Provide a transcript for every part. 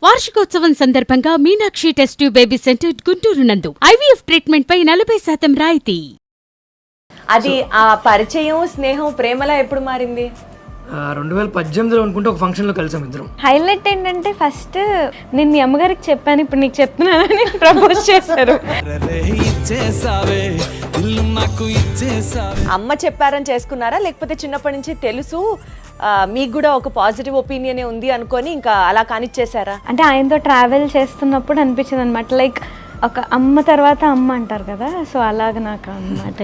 వార్షికోత్సవం సందర్భంగా Meenakshi test tube baby centre Guntur నందు ఐవీఎఫ్ ట్రీట్మెంట్ పై 40% రాయితీ. అది ఆ పరిచయం, స్నేహం, ప్రేమలా ఎప్పుడు మారింది? 2018లో అనుకుంటే ఒక ఫంక్షన్లో కలిసాం ఇద్దరం. హైలైట్ ఏంటంటే ఫస్ట్ నేను మీ అమ్మగారికి చెప్పాను, ఇప్పుడు నీకు చెప్తున్నానని ప్రపోజ్ చేశారు. అమ్మ చెప్పారని చేసుకున్నారా, లేకపోతే చిన్నప్పటి నుంచి తెలుసు మీకు కూడా ఒక పాజిటివ్ ఒపీనియన్ ఉంది అనుకొని ఇంకా అలా కానిచ్చేసారా? అంటే ఆయనతో ట్రావెల్ చేస్తున్నప్పుడు అనిపించింది అనమాట, లైక్ ఒక అమ్మ తర్వాత అమ్మ అంటారు కదా, సో అలాగ నాకు అన్నమాట.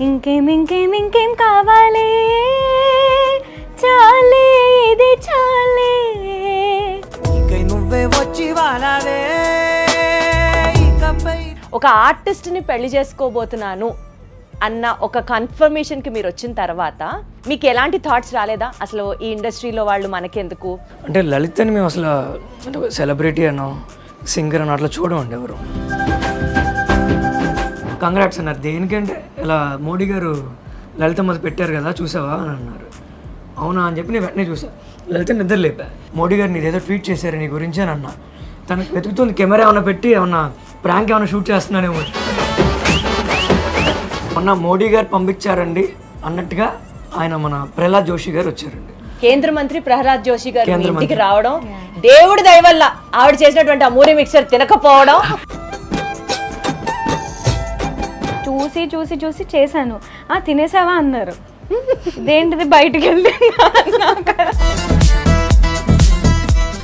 ఇంకేం కావాలి, చాలే ఇది చాలే. ఒక ఆర్టిస్ట్ ని పెళ్లి చేసుకోబోతున్నాను అన్న ఒక కన్ఫర్మేషన్ కి మీరు వచ్చిన తర్వాత మీకు ఎలాంటి థాట్స్ రాలేదా? అసలు ఈ ఇండస్ట్రీలో వాళ్ళు మనకెందుకు? అంటే లలితని మేము అసలు అంటే సెలబ్రిటీ అనో సింగర్ అనో అట్లా చూడమండి ఎవరు. కంగ్రాట్స్ అన్నారు. దేనికంటే ఇలా మోడీ గారు లలిత మొదలు పెట్టారు కదా చూసావా అని అన్నారు. అవునా అని చెప్పి నేను వెంటనే చూసా. లలిత నిద్ర లేపా. మోడీ గారు నీదేదో ట్వీట్ చేశారు నీ గురించి అని అన్నా. తనకు వెతుకుతుంది కెమెరా ఏమైనా పెట్టి ఏమన్నా ప్రాంక్ ఏమైనా షూట్ చేస్తున్నానేమో. మొన్న మోడీ గారు పంపించారండి అన్నట్టుగా ఆయన మన ప్రహ్లాద్ జోషి గారు వచ్చారండి. కేంద్ర మంత్రి ప్రహ్లాద్ జోషి గారు ఇంటికి రావడం, దేవుడి దయ వల్ల ఆవిడ చేసినటువంటి ఆ మూరి మిక్సర్ తినకపోవడం. చూసి చేశాను. తినేసావా అన్నారు. ఇదేంటిది బయటికి వెళ్ళి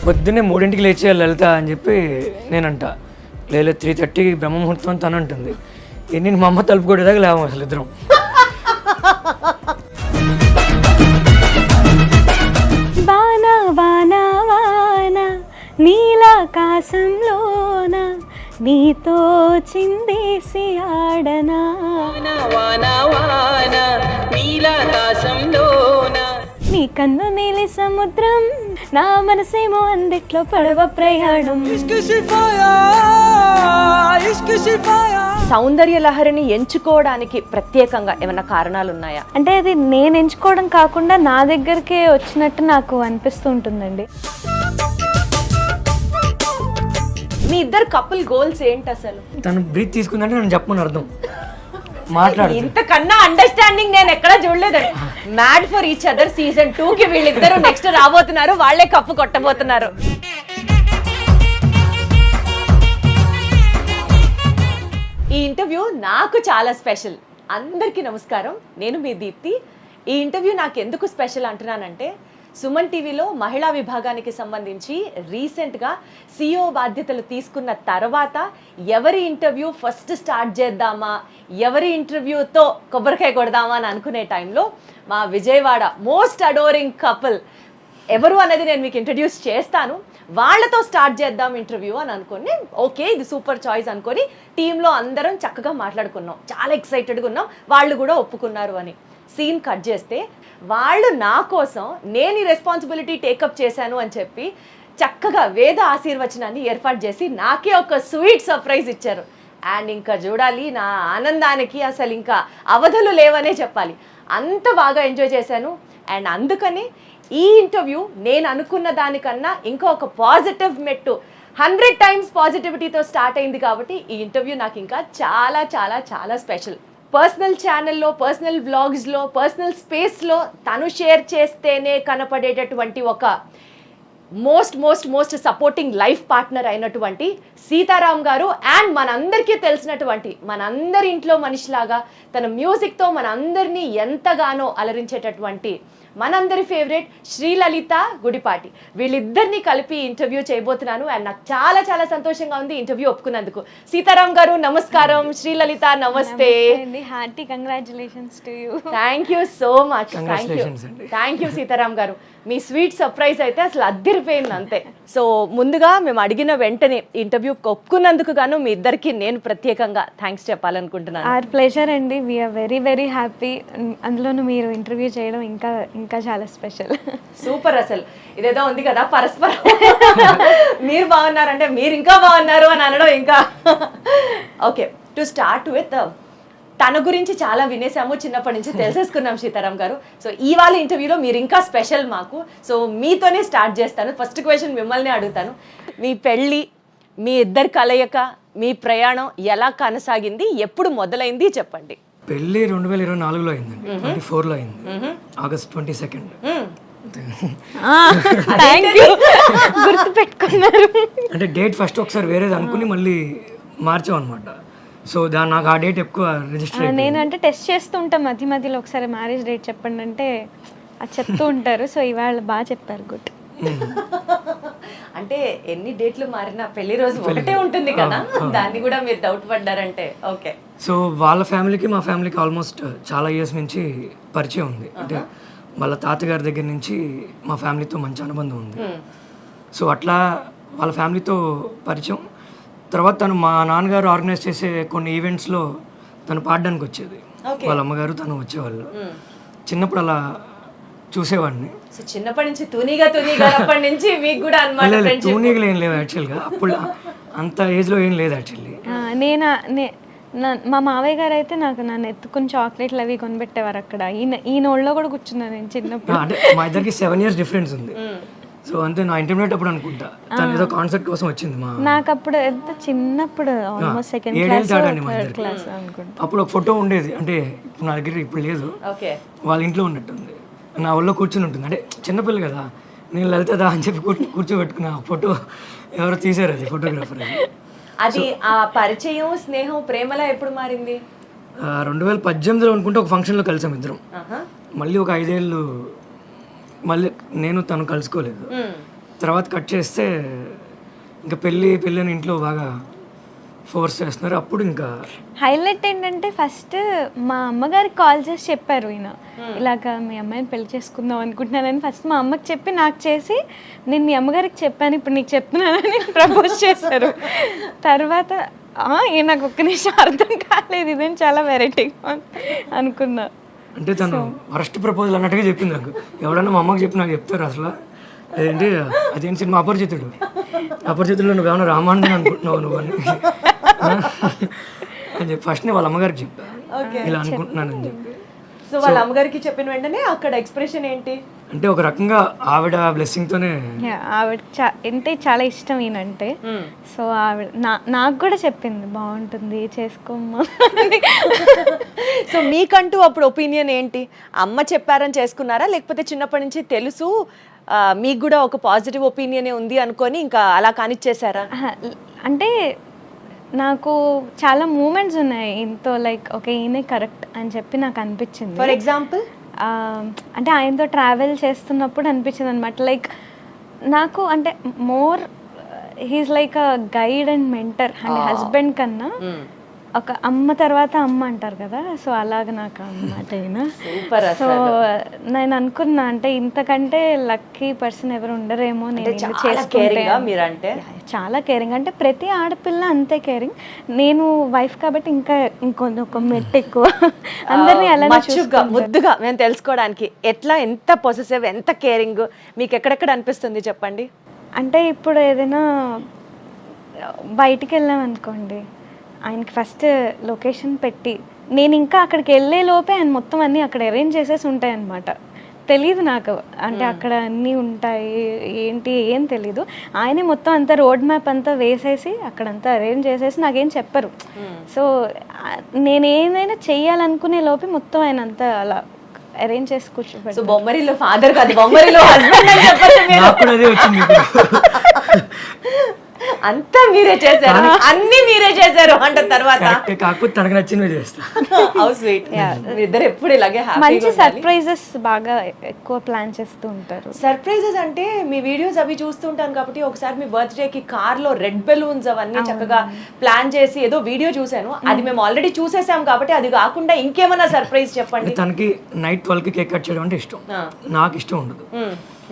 పొద్దున్నే 3ంటికి లేచేయాలి లలిత అని చెప్పి నేనంట. లేదు 3:30 బ్రహ్మముహూర్తం అని తను అంటుంది. నేను మా అమ్మ తలుపు కొట్టేదాకా లేవు అసలు ఇద్దరం. వానా వానా వానా నీలాకాశంలోన నీతో చిందేసి ఆడనా. నీ కన్ను నీలి సముద్రం, నా మనసేమో అందిట్లో పడవ ప్రయాణం. సౌందర్య లహరిని ఎంచుకోవడానికి ప్రత్యేకంగా ఏమైనా కారణాలు ఉన్నాయా? అంటే అది నేను ఎంచుకోవడం కాకుండా నా దగ్గరికే వచ్చినట్టు నాకు అనిపిస్తూ ఉంటుందండి. మీ ఇద్దరు కపుల్ గోల్స్ ఏంటి అసలు? తను బ్రీత్ తీసుకుందంటే నేను చెప్పమని అర్థం. మాట్లాడు. ఇంతకన్నా అండర్స్టాండింగ్ నేను ఎక్కడా చూడలేదండి. Mad for each other season 2 కి వీళ్ళిద్దరు నెక్స్ట్ రాబోతున్నారు, వాళ్లే కప్పు కొట్టబోతున్నారు. ఈ ఇంటర్వ్యూ నాకు చాలా స్పెషల్. అందరికీ నమస్కారం, నేను మీ దీప్తి. ఈ ఇంటర్వ్యూ నాకు ఎందుకు స్పెషల్ అంటున్నానంటే, సుమన్ టీవీలో మహిళా విభాగానికి సంబంధించి రీసెంట్గా CEO బాధ్యతలు తీసుకున్న తర్వాత ఎవరి ఇంటర్వ్యూ ఫస్ట్ స్టార్ట్ చేద్దామా, ఎవరి ఇంటర్వ్యూతో కొబ్బరికాయ కొడదామా అని అనుకునే టైంలో మా విజయవాడ మోస్ట్ అడోరింగ్ కపుల్ ఎవరు అనేది నేను మీకు ఇంట్రడ్యూస్ చేస్తాను. వాళ్ళతో స్టార్ట్ చేద్దాం ఇంటర్వ్యూ అని అనుకుని, ఓకే ఇది సూపర్ చాయిస్ అనుకొని టీంలో అందరం చక్కగా మాట్లాడుకున్నాం. చాలా ఎక్సైటెడ్గా ఉన్నాం, వాళ్ళు కూడా ఒప్పుకున్నారు అని. సీన్ కట్ చేస్తే వాళ్ళు నా కోసం నేను ఈ రెస్పాన్సిబిలిటీ టేకప్ చేశాను అని చెప్పి చక్కగా వేద ఆశీర్వచనాన్ని ఏర్పాటు చేసి నాకే ఒక స్వీట్ సర్ప్రైజ్ ఇచ్చారు. అండ్ ఇంకా చూడాలి, నా ఆనందానికి అసలు ఇంకా అవధులు లేవనే చెప్పాలి. అంత బాగా ఎంజాయ్ చేశాను. అండ్ అందుకని ఈ ఇంటర్వ్యూ నేను అనుకున్న దానికన్నా ఇంకా ఒక పాజిటివ్ మెట్టు 100 times పాజిటివిటీతో స్టార్ట్ అయింది. కాబట్టి ఈ ఇంటర్వ్యూ నాకు ఇంకా చాలా చాలా చాలా స్పెషల్. పర్సనల్ ఛానల్లో, పర్సనల్ వ్లాగ్స్లో, పర్సనల్ స్పేస్లో తను షేర్ చేస్తేనే కనపడేటటువంటి ఒక మోస్ట్ సపోర్టింగ్ లైఫ్ పార్ట్నర్ అయినటువంటి సీతారాం గారు, అండ్ మనందరికీ తెలిసినటువంటి మనందరి ఇంట్లో మనిషిలాగా తన మ్యూజిక్తో మనందరినీ ఎంతగానో అలరించేటటువంటి మనందరి ఫేవరెట్ శ్రీలలిత గుడిపాటి. వీళ్ళిద్దరిని కలిపి ఇంటర్వ్యూ చేయబోతున్నాను. అండ్ నాకు చాలా చాలా సంతోషంగా ఉంది ఇంటర్వ్యూ ఒప్పుకున్నందుకు. సీతారాం గారు నమస్కారం, శ్రీలలిత నమస్తే. Hearty congratulations to you. Thank you so much. Thank you Sitaram గారు. మీ స్వీట్ సర్ప్రైజ్ అయితే అసలు అద్దరిపోయింది అంతే. సో ముందుగా మేము అడిగిన వెంటనే ఇంటర్వ్యూ ఒప్పుకున్నందుకు గాను మీ ఇద్దరికి నేను ప్రత్యేకంగా థ్యాంక్స్ చెప్పాలనుకుంటున్నాను. ఆర్ ప్లెజర్ అండి, వీఆర్ వెరీ వెరీ హ్యాపీ. అందులోనూ మీరు ఇంటర్వ్యూ చేయడం ఇంకా చాలా స్పెషల్. సూపర్. అసలు ఇదేదో ఉంది కదా పరస్పరం, మీరు బాగున్నారంటే మీరు ఇంకా బాగున్నారు అని అనడం ఇంకా. ఓకే, టు స్టార్ట్ విత్ తన గురించి చాలా వినేసాము, చిన్నప్పటి నుంచి తెలిసేసుకున్నాం సీతారాం గారు. సో ఇవాళ ఇంటర్వ్యూలో మీరు ఇంకా స్పెషల్ మాకు. సో మీతోనే స్టార్ట్ చేస్తాను. ఫస్ట్ క్వశ్చన్ మిమ్మల్ని అడుగుతాను. మీ పెళ్ళి, మీ ఇద్దరి కలయిక, మీ ప్రయాణం ఎలా కొనసాగింది, ఎప్పుడు మొదలైంది చెప్పండి. పెళ్ళి 2024లో అయిందండి, 24లో అయింది, ఆగస్ట్ 22. గుర్తు పెట్టుకున్నారు. అంటే డేట్ ఫస్ట్ ఒకసారి వేరేది అనుకుని మళ్ళీ మార్చాం అనమాట. సో నాకు ఆ డేట్ ఎక్కువ రిజిస్టర్. నేను అంటే టెస్ట్ చేస్తూ ఉంటాం మధ్య మధ్యలో, ఒకసారి మ్యారేజ్ డేట్ చెప్పండి అంటే అది చెప్తూ ఉంటారు. సో ఇవాళ బాగా చెప్పారు, గుడ్. అంటే ఎన్ని డేట్లు మారినా పెళ్లి రోజు ఒకటే ఉంటుంది కదా, దాన్ని కూడా మీరు డౌట్ పడ్డారంటే ఓకే. సో వాళ్ళ ఫ్యామిలీకి మా ఫ్యామిలీకి ఆల్మోస్ట్ చాలా ఇయర్స్ నుంచి పరిచయం ఉంది. అంటే వాళ్ళ తాతగారి దగ్గర నుంచి మా ఫ్యామిలీతో మంచి అనుబంధం ఉంది. సో అట్లా వాళ్ళ ఫ్యామిలీతో పరిచయం. తర్వాత తను మా నాన్నగారు ఆర్గనైజ్ చేసే కొన్ని ఈవెంట్స్లో తను పాడడానికి వచ్చేది. వాళ్ళ అమ్మగారు తను వచ్చేవాళ్ళు. చిన్నప్పుడు అలా చూసేవాడిని. సో చిన్నప్పటి నుంచి తూనీగా అప్పటి నుంచి మీకు కూడా అన్నమాట. తూనీగలు ఏం లేవు యాక్చువల్గా, అప్పుడు అంత ఏజ్లో ఏం లేదు యాక్చువల్లీ. మా మావయ్య గారు అయితే నన్ను ఎత్తుకుని చాక్లెట్లు అవి కొనిపెట్టేవారు అక్కడ. ఈయన ఒళ్ళో కూడా కూర్చున్నాను నేను చిన్నప్పుడు. అంటే మా ఇద్దరికి 7 years డిఫరెన్స్ ఉంది. సో అంతే, నా ఇంటర్మీడియట్ అప్పుడు అనుకుంటా తను ఏదో కాన్సెప్ట్ కోసం వచ్చింది. నాకు అప్పుడు ఎంత చిన్నప్పుడు, ఆల్మోస్ట్ సెకండ్ క్లాస్ అనుకుంటా. అప్పుడు ఒక ఫోటో ఉండేది, అంటే ఇప్పుడు నా దగ్గర ఇప్పుడు లేదు, వాళ్ళ ఇంట్లో ఉన్నట్టుంది. నా ఒళ్ళో కూర్చుని ఉంటుంది. అంటే చిన్నపిల్ల కదా, నేను లలితదా అని చెప్పి కూర్చోబెట్టుకున్నా. ఫోటో ఎవరో తీసారు, అది ఫోటోగ్రాఫర్. అది ఆ పరిచయం, స్నేహం, ప్రేమలా ఎప్పుడు మారింది? 2018లో అనుకుంటే ఒక ఫంక్షన్లో కలిసాం ఇద్దరం. మళ్ళీ ఒక 5 ఏళ్ళు మళ్ళీ నేను తను కలుసుకోలేదు. తర్వాత కట్ చేస్తే ఇంకా పెళ్ళి అని ఇంట్లో బాగా ఫోర్స్ చేస్తున్నారు. అప్పుడు ఇంకా హైలైట్ ఏంటంటే ఫస్ట్ మా అమ్మగారికి కాల్ చేసి చెప్పారు, ఈయన ఇలాగా మీ అమ్మాయిని పెళ్లి చేసుకుందాం అనుకుంటున్నానని. ఫస్ట్ మా అమ్మకి చెప్పి నాకు చేసి, నేను మీ అమ్మగారికి చెప్పాను, ఇప్పుడు నీకు చెప్తున్నానని ప్రపోజ్ చేశారు. తర్వాత నాకు ఒక్క నిమిషం అర్థం కాలేదు, ఇదేం చాలా వెరైటీగా అనుకున్నా. అంటే తను ఫస్ట్ ప్రపోజల్ అన్నట్టుగా చెప్పింది నాకు. ఎవడన్నా మా అమ్మకి చెప్పి నాకు చెప్తారు అసలు. అదేంటి సినిమా అపరిచితుల్లో నువ్వు ఏమన్నా రామానుజన్ అనుకుంటున్నావు నువ్వు అని చెప్పి ఫస్ట్ వాళ్ళ అమ్మగారికి చెప్పా, ఇలా అనుకుంటున్నానని చెప్పి. సో వాళ్ళ అమ్మగారికి చెప్పిన వెంటనే అక్కడ ఎక్స్ప్రెషన్ ఏంటి? అంటే ఒక రకంగా ఆవిడ బ్లెస్సింగ్ తోనే. ఆవిడ అంటే చాలా ఇష్టం ఈయనంటే. సో ఆవిడ నాకు కూడా చెప్పింది, బాగుంటుంది చేసుకోమ్మా. సో మీకంటూ అప్పుడు ఒపీనియన్ ఏంటి? అమ్మ చెప్పారని చేసుకున్నారా, లేకపోతే చిన్నప్పటి నుంచి తెలుసు మీకు కూడా ఒక పాజిటివ్ ఒపీనియనే ఉంది అనుకొని ఇంకా అలా కానిచ్చేసారా? అంటే నాకు చాలా మూమెంట్స్ ఉన్నాయి ఇంతో, లైక్ ఓకే ఈయనే కరెక్ట్ అని చెప్పి నాకు అనిపించింది. ఫర్ ఎగ్జాంపుల్ అంటే ఆయనతో ట్రావెల్ చేస్తున్నప్పుడు అనిపించింది అనమాట. లైక్ నాకు అంటే more he's like a guide and mentor. అంటే హస్బెండ్ కన్నా ఒక అమ్మ తర్వాత అమ్మ అంటారు కదా, సో అలాగ నాకు అన్నమాట ఈయన. సో నేను అనుకున్నా, అంటే ఇంతకంటే లక్కీ పర్సన్ ఎవరు ఉండరేమో. నేను మీరంటే చాలా కేరింగ్, అంటే ప్రతి ఆడపిల్ల అంతే కేరింగ్. నేను వైఫ్ కాబట్టి ఇంకా ఇంకొక మెట్టు ఎక్కువ. అందరినీ అలా ముద్దుగా మేము తెలుసుకోవడానికి ఎట్లా, ఎంత పొసెసివ్, ఎంత కేరింగ్ మీకు ఎక్కడెక్కడ అనిపిస్తుంది చెప్పండి. అంటే ఇప్పుడు ఏదైనా బయటికి వెళ్ళాం అనుకోండి, ఆయనకి ఫస్ట్ లొకేషన్ పెట్టి, నేను ఇంకా అక్కడికి వెళ్ళే లోపే ఆయన మొత్తం అన్నీ అక్కడ అరేంజ్ చేసేసి ఉంటాయి అన్నమాట. తెలీదు నాకు, అంటే అక్కడ అన్నీ ఉంటాయి ఏంటి ఏం తెలీదు. ఆయనే మొత్తం అంతా రోడ్ మ్యాప్ అంతా వేసేసి అక్కడంతా అరేంజ్ చేసేసి నాకేం చెప్పరు. సో నేను ఏదైనా చెయ్యాలనుకునే లోపే మొత్తం ఆయన అంతా అలా అరేంజ్ చేసి కూర్చోబెట్టారు. బొమ్మరిలో ఫాదర్ కాదు, బొమ్మరిలో హస్బెండ్ అని చెప్పండి. అంతా మీరే చేశారు, అన్ని మీరే చేశారు అంటే తర్వాత కాకపోతే తనకు నచ్చినవి చేస్తా. How sweet. ఇద్దరు ఎప్పుడు ఇలాగే మంచి సర్ప్రైజెస్ బాగా ఎక్కువ ప్లాన్ చేస్తూ ఉంటారు. సర్ప్రైజెస్ అంటే మీ వీడియోస్ అవి చూస్తుంటాను కాబట్టి, ఒకసారి మీ బర్త్డే కి కార్ లో రెడ్ బెలూన్స్ అవన్నీ చక్కగా ప్లాన్ చేసి ఏదో వీడియో చూసాను. అది మేము ఆల్రెడీ చూసేసాం కాబట్టి అది కాకుండా ఇంకేమైనా సర్ప్రైజ్ చెప్పండి. తనకి నైట్ 12కి కేక్ కట్ చేయడం అంటే ఇష్టం, నాకు ఇష్టం ఉండదు.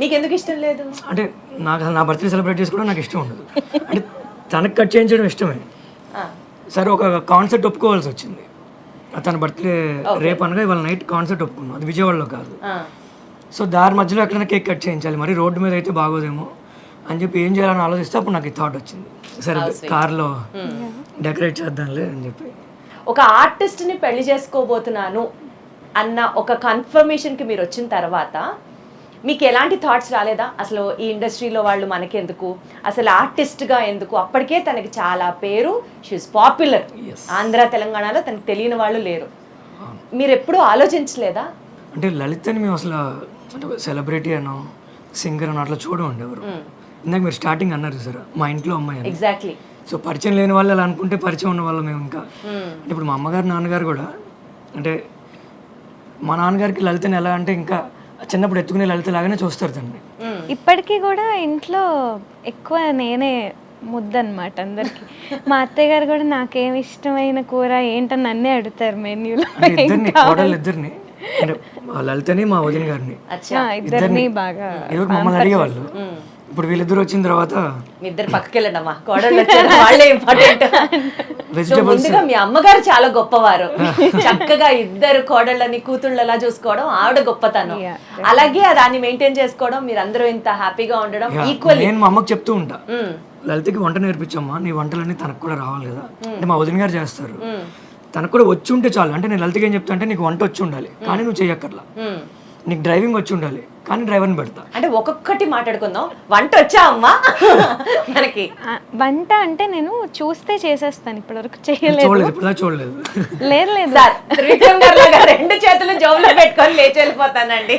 నీకు ఎందుకు ఇష్టం లేదు? అంటే నాకు నా బర్త్డే సెలబ్రేట్ చేసుకోవడం నాకు ఇష్టం ఉండదు. అంటే తనకు కట్ చేయించడం ఇష్టమే. సరే ఒక కాన్సెప్ట్ ఒప్పుకోవాల్సి వచ్చింది. తన బర్త్డే రేపు అనగా ఇవాళ నైట్ కాన్సెప్ట్ ఒప్పుకున్నాం, అది విజయవాడలో కాదు. సో దారి మధ్యలో ఎక్కడైనా కేక్ కట్ చేయించాలి, మరి రోడ్డు మీద అయితే బాగోదేమో అని చెప్పి ఏం చేయాలని ఆలోచిస్తే అప్పుడు నాకు ఈ థాట్ వచ్చింది, సరే కార్లో డెకరేట్ చేద్దాంలే అని చెప్పి. ఒక ఆర్టిస్ట్ని పెళ్లి చేసుకోబోతున్నాను అన్న ఒక కన్ఫర్మేషన్కి మీరు వచ్చిన తర్వాత మీకు ఎలాంటి థాట్స్ రాలేదా? అసలు ఈ ఇండస్ట్రీలో వాళ్ళు మనకెందుకు, అసలు ఆర్టిస్ట్గా ఎందుకు? అప్పటికే తనకి చాలా పేరు, షీఈస్ పాపులర్. ఆంధ్ర తెలంగాణలో తనకు తెలియని వాళ్ళు లేరు. మీరు ఎప్పుడూ ఆలోచించలేదా? అంటే లలితని మేము అసలు అంటే సెలబ్రిటీ అనో సింగర్ అనో అట్లా చూడమండి ఎవరు. ఇందాక మీరు స్టార్టింగ్ అన్నారు సార్, మా ఇంట్లో అమ్మాయి అని. ఎగ్జాక్ట్లీ. సో పరిచయం లేని వాళ్ళు అలా అనుకుంటే పరిచయం ఉన్న వాళ్ళు మేము ఇంకా అంటే ఇప్పుడు మా అమ్మగారు నాన్నగారు కూడా అంటే మా నాన్నగారికి లలితని ఎలా అంటే ఇంకా చిన్నప్పుడు ఎత్తుకునే లలిత లాగానే చూస్తారు దాన్ని. ఇప్పటికీ కూడా ఇంట్లో ఎక్కువ నేనే ముద్దనమాట అందరికి. మా అత్తయ్య గారు కూడా నాకేం ఇష్టమైన కూర ఏంటని నన్నే అడుగుతారు మెన్యూలో. అంటే ఇద్దరిని కోడలు ఇద్దరిని అంటే మా లలితని మా వదిన గారిని ఇద్దరిని బాగా ఏదో మమ్మల్ని అడిగేవాళ్ళు. ఇప్పుడు వీళ్ళిద్దరు వచ్చిన తర్వాత మీ ఇద్దరు పక్కకి వెళ్ళండమ్మా, కోడళ్ళు వచ్చారు వాళ్ళే ఇంపార్టెంట్. వెజిటబుల్స్ ముందుగా మీ అమ్మగారు చాలా గొప్పవారు, చక్కగా ఇద్దరు కోడళ్ళని కూతుళ్ళలా చూసుకోవడం ఆవిడ గొప్పతనం. అలాగే దాన్ని మెయింటైన్ చేసుకోవడం, మీరందరూ ఇంత హ్యాపీగా ఉండడం ఈక్వల్లీ. నేను మా అమ్మకి చెప్తూ ఉంటా, లలితకి వంట నేర్పించమ్మా, నీ వంటలన్నీ తనకు కూడా రావాలి కదా అంటే మా వదిన గారు చేస్తారు, తనకు కూడా వచ్చి ఉంటే చాలు. అంటే నేను లలితకి ఏం చెప్తా అంటే నీకు వంట వచ్చి ఉండాలి కానీ నువ్వు చెయ్యక్కర్లా, నీకు డ్రైవింగ్ వచ్చి ఉండాలి కానీ డ్రైవర్ని పెడతా. అంటే ఒక్కొక్కటి మాట్లాడుకుందాం. వంట వచ్చా అమ్మా మనకి? వంట అంటే నేను చూస్తే చేసేస్తాను, ఇప్పటివరకు చేయలేదు. చూడలేదు, ఇప్పుడు చూడలేదు. లేదు లేదు సార్, త్రివిక్రమ్ గారు లాగా రెండు చేతులు జోబులో పెట్టుకొని లేచి వెళ్ళిపోతానండి.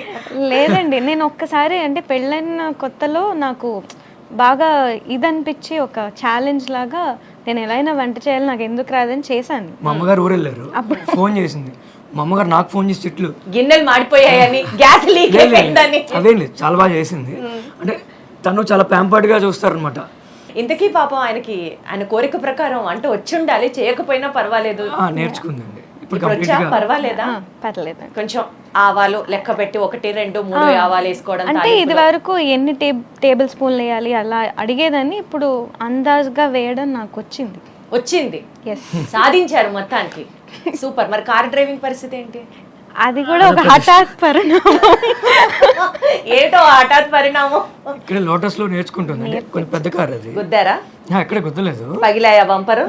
లేదండి, నేను ఒక్కసారి అంటే పెళ్ళైన కొత్తలో నాకు బాగా ఇది అనిపించి ఒక ఛాలెంజ్ లాగా నేను ఎలా అయినా వంట చేయాలి, నాకు ఎందుకు రాదని చేశాను. మా అమ్మగారు ఊరు వెళ్ళారు, ఫోన్ చేసింది. మా అమ్మగారు నాకు ఫోన్ చేసి తిట్లు, గిన్నెలు మాడిపోయాయని, గ్యాస్ లీక్ అయిపోయిందని. అదేం లేదు, చాలా బాగా చేసింది. అంటే తను చాలా ప్యాంపర్డ్ గా చూస్తారు అనమాట. ఇంతకీ పాపం ఆయనకి ఆయన కోరిక ప్రకారం వంట వచ్చి ఉండాలి, చేయకపోయినా పర్వాలేదు. నేర్చుకుందండి ఇప్పుడు ఇప్పుడు వచ్చా పర్వాలేదా? పర్లేదు. కొంచెం ఆవాలు లెక్క పెట్టి 1, 2, 3 ఆవాలు వేసుకోవడం. అంటే ఇది వరకు ఎన్ని టేబుల్ స్పూన్లు వేయాలి అలా అడిగేదాన్ని, ఇప్పుడు అందాజుగా వేయడం నాకు వచ్చింది. సాధించారు మొత్తానికి. సూపర్. మరి కార్ డ్రైవింగ్ పరిస్థితి ఏంటి? అది కూడా ఒక హఠాత్ పరిణామం. ఏటో హఠాత్ పరిణామం. ఇక్కడ లోటస్ లో నేర్చుకుంటుంది, అంటే కొంచెం పెద్ద కార్ అది. గుద్దారా? ఎక్కడ గుద్దలేదు, పగిలాయా బంపరు?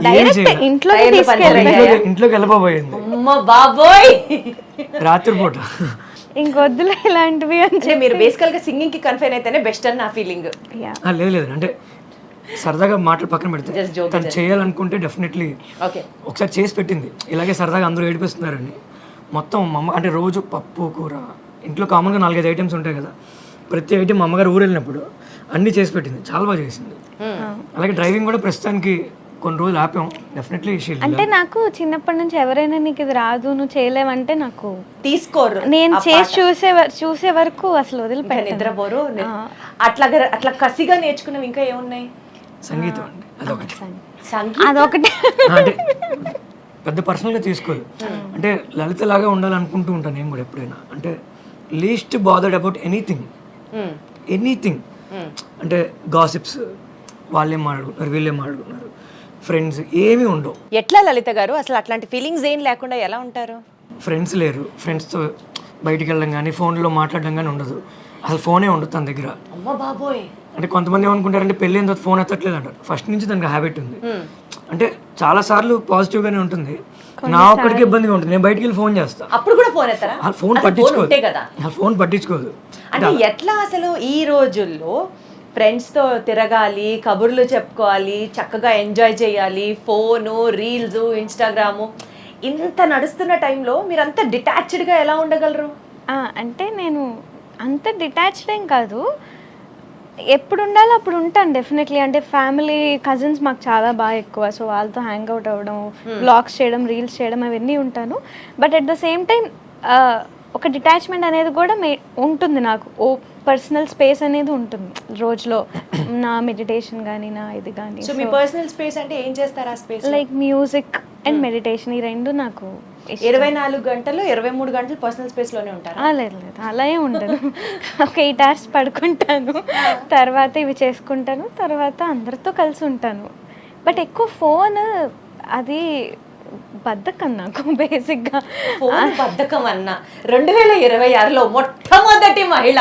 ఇంట్లోకి వెళ్ళిపోయింది. అమ్మ బాబోయ్, రాత్రిపూట. ఇంకొద్దులే ఇలాంటివి అంటే మీరు బేసికల్ గా సింగింగ్ కి కన్ఫైన్ అయితేనే బెస్ట్ అని నా ఫీలింగ్. లేదు లేదు, అంటే సరదాగా మాటలు పక్కన పెడితే తను చేయాలనుకుంటే డెఫినెట్లీ ఒకసారి చేసి పెట్టింది. ఇలాగే సరదాగా అందరూ ఏడిపిస్తున్నారని మొత్తం అంటే రోజు పప్పు కూర ఇంట్లో కామన్గా 4-5 ఐటమ్స్ ఉంటాయి కదా, ప్రతి ఐటమ్ మా అమ్మగారు ఊరు వెళ్ళినప్పుడు అన్నీ చేసి పెట్టింది, చాలా బాగా చేసింది. అలాగే డ్రైవింగ్ కూడా ప్రస్తుతానికి కొన్ని రోజులు ఆపాం. డెఫినెట్లీ అంటే నాకు చిన్నప్పటి నుంచి ఎవరైనా నీకు ఇది రాదు నువ్వు చేయలేవంటే నాకు తీసుకోరు, నేను చేసి చూసే వరకు అసలు వదిలిపెట్టాను, నిద్రపోరు. అట్లా కసిగా నేర్చుకున్నవి ఇంకా ఏమున్నాయి? సంగీతం అండి, అదొకటి. అదొకటి అంటే పెద్ద పర్సనల్గా తీసుకోదు, అంటే లలిత లాగా ఉండాలనుకుంటూ ఉంటాను నేను కూడా ఎప్పుడైనా. అంటే లీస్ట్ బాదర్డ్ అబౌట్ ఎనీథింగ్. అంటే గాసిప్స్, వాళ్ళేం మాట్లాడుకుంటున్నారు వీళ్ళేం మాట్లాడుకుంటున్నారు, ఫ్రెండ్స్ ఏమీ ఉండవు. ఎట్లా లలిత గారు అసలు అట్లాంటి ఫీలింగ్స్ ఏం లేకుండా ఎలా ఉంటారు? ఫ్రెండ్స్ లేరు, ఫ్రెండ్స్తో బయటికి వెళ్ళడం కానీ ఫోన్లో మాట్లాడడం కానీ ఉండదు, అసలు ఫోనే ఉండదు తన దగ్గర. అమ్మ బాబోయ్. అంటే కొంతమంది ఏమనుకుంటారంటే పెళ్ళి అయిన తర్వాత ఫోన్ ఎత్తట్లేదు అంటారు. ఫస్ట్ నుంచి దానికి హ్యాబిట్ ఉంది. అంటే చాలా సార్లు పాజిటివ్గానే ఉంటుంది, నా ఒక్కడికి ఇబ్బందిగా ఉంటుంది. నేను బయటికి వెళ్ళి ఫోన్ చేస్తా, అప్పుడు కూడా ఫోన్ ఎత్తారా? ఫోన్ పట్టించుకోదు. అంటే ఎట్లా అసలు ఈ రోజుల్లో ఫ్రెండ్స్తో తిరగాలి, కబుర్లు చెప్పుకోవాలి, చక్కగా ఎంజాయ్ చేయాలి, ఫోను, రీల్స్, ఇన్స్టాగ్రాము ఇంత నడుస్తున్న టైంలో మీరంతా డిటాచ్డ్గా ఎలా ఉండగలరు? అంటే నేను అంత డిటాచ్డ్ ఏం కాదు, ఎప్పుడు ఉండాలో అప్పుడు ఉంటాను డెఫినెట్లీ. అంటే ఫ్యామిలీ కజిన్స్ మాకు చాలా బాగా ఎక్కువ, సో వాళ్ళతో హ్యాంగ్ అవుట్ అవ్వడం, బ్లాగ్స్ చేయడం, రీల్స్ చేయడం అవన్నీ ఉంటాను. But at the same time ఒక డిటాచ్మెంట్ అనేది కూడా ఉంటుంది నాకు. పర్సనల్ స్పేస్ అనేది ఉంటుంది రోజులో, నా మెడిటేషన్ కానీ నా ఇది కానీ. సో మీ పర్సనల్ స్పేస్ అంటే ఏం చేస్తారు ఆ space? Like music and meditation, ఈ రెండు నాకు 24 గంటలు 23 గంటలు పర్సనల్ స్పేస్ లోనే ఉంటారా? లేదు లేదు, అలా ఏం ఉండదు. ఒక 8 hours పడుకుంటాను, తర్వాత ఇవి చేసుకుంటాను, తర్వాత అందరితో కలిసి ఉంటాను. బట్ ఎక్కువ ఫోన్ అది బద్ధకం నాకు బేసిక్గా. ఫోన్ బద్ధకం అన్న 2026లో మొట్టమొదటి మహిళ,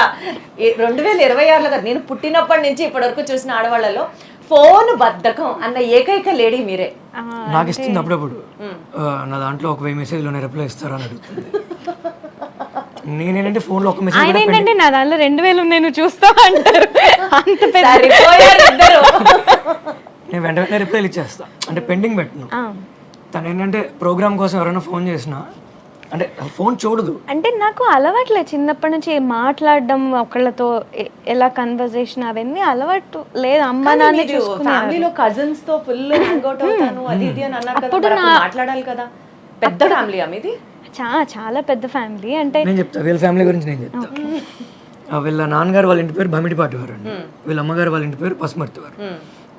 2026లో కదా, నేను పుట్టినప్పటి నుంచి ఇప్పటి వరకు చూసిన ఆడవాళ్ళలో ఫోన్ బద్ధకం అన్న ఏకైక లేడీ మీరే. నాకు ఇస్తుంది అప్పుడప్పుడు. నా దాంట్లో ఒక 1000 మెసేజ్లోనే రిప్లై ఇస్తారా అని అడుగుతుంది. నేనేంటంటే ఫోన్లో ఒక మెసేజ్ ఆయన ఏంటంటే నా దాంట్లో 2000 ఉన్నాయి నువ్వు చూస్తావా అంటారు. అంత పెద్ద సరిపోయారు ఇద్దరు. నేను వెంటనే రిప్లైలు ఇచ్చేస్తా, అంటే పెండింగ్ పెట్టను. తను ఏంటంటే ప్రోగ్రామ్ కోసం ఎవరైనా ఫోన్ చేసినా అంటే ఫోన్ చూడదు. అంటే నాకు అలవాట్లే చిన్నప్పటి నుంచి మాట్లాడడం ఒకళ్ళతో ఎలా కన్వర్జేషన్ అవన్నీ అలవాటు లేదు. అమ్మ నాన్న చూసుకున్నారు. ఫ్యామిలీలో కజిన్స్ తో ఫుల్ హ్యాంగ్ అవుట్ అవుతాను అది ఇది అని అన్నారు కదా, మరి అప్పుడు మాట్లాడాలి కదా. పెద్ద ఫ్యామిలీ మీది? చాలా పెద్ద ఫ్యామిలీ. అంటే నేను చెప్తా వీళ్ళ ఫ్యామిలీ గురించి నేను చెప్తా. వీళ్ళ నాన్నగారు వాళ్ళ ఇంటి పేరు భమిడిపాటి వారు అండి. వీళ్ళ అమ్మగారు వాళ్ళ ఇంటి పేరు పసుమర్తి వారు.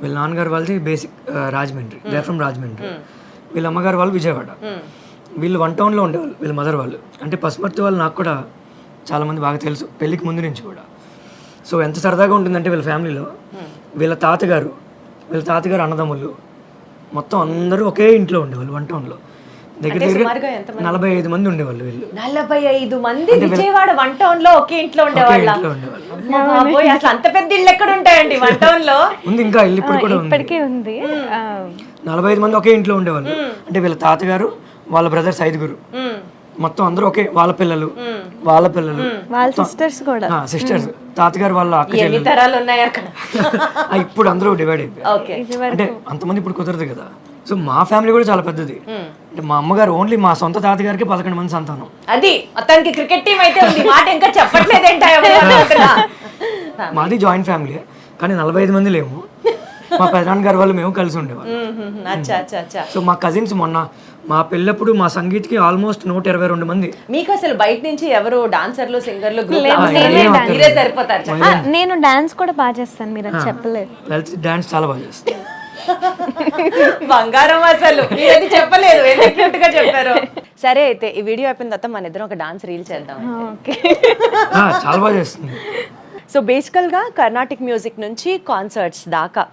వీళ్ళ నాన్నగారు వాళ్ళది basic Rajahmundry, they from Rajahmundry. వీళ్ళ అమ్మగారు వాళ్ళు విజయవాడ. వీళ్ళు 1 టౌన్లో ఉండేవాళ్ళు వీళ్ళ మదర్ వాళ్ళు. అంటే పసుమర్తి వాళ్ళు నాకు కూడా చాలామంది బాగా తెలుసు పెళ్ళికి ముందు నుంచి కూడా. సో ఎంత సరదాగా ఉంటుందంటే వీళ్ళ ఫ్యామిలీలో వీళ్ళ తాతగారు అన్నదమ్ములు మొత్తం అందరూ ఒకే ఇంట్లో ఉండేవాళ్ళు 1 టౌన్లో. దగ్గర 45 మంది ఉండేవాళ్ళు వీళ్ళు. 45 మంది విజయవాడ 1 టౌన్ లో ఒకే ఇంట్లో ఉండేవాళ్ళు. అసలు అంత పెద్ద ఇల్లు ఎక్కడ ఉంటాయండి 1 టౌన్ లో? ఉంది, ఇంకా ఇల్లు ఇప్పుడు కూడా ఇప్పటికీ ఉంది. 45 మంది ఒకే ఇంట్లో ఉండేవాళ్ళు. అంటే వీళ్ళ తాతగారు వాళ్ళ బ్రదర్స్ 5గురు మొత్తం అందరూ ఒకే, వాళ్ళ పిల్లలు వాళ్ళ సిస్టర్స్ కూడా, సిస్టర్స్, తాతగారు వాళ్ళ అక్క ఎన్ని తరాలు ఉన్నాయి అక్కడ. ఇప్పుడు అందరూ డివైడ్ అయిపోయారు. అంటే అంతమంది ఇప్పుడు కుదరదు కదా. సో మా ఫ్యామిలీ కూడా చాలా పెద్దది. అంటే మా అమ్మగారు ఓన్లీ మా సొంత తాతగారికి 11 మంది సంతానం. అది మొత్తానికి క్రికెట్ టీం అయితే ఉంది, మాట ఇంకా చెప్పట్లేదేంట. మాది జాయింట్ ఫ్యామిలీ, కానీ 45 మంది లేము. మా పెదనాన్నగారు వాళ్ళు మేము కలిసి ఉండేవాళ్ళం. సో మా కజిన్స్ మొన్న మా పెళ్ళప్పుడు మా సంగీత్కి ఆల్మోస్ట్ 122 మంది. మీకు అసలు బయట నుంచి ఎవరు డాన్సర్లు సింగర్లు మీరే సరిపోతారు. నేను డాన్స్ కూడా బాగా చేస్తాను, మీరు అది చెప్పలేదు. డాన్స్ చాలా బాగా చేస్తాను. బంగారం అసలు మీరది చెప్పలేదు, ఎంత క్యూట్ గా చెప్పారు. సరే అయితే ఈ వీడియో అయిపోయిన తర్వాత మన ఇద్దరం ఒక డాన్స్ రీల్ చేద్దాం. చాలా బాగా చేస్తుంది. సో బేసికల్గా కర్ణాటిక్ మ్యూజిక్ నుంచి కాన్సర్ట్స్ దాకా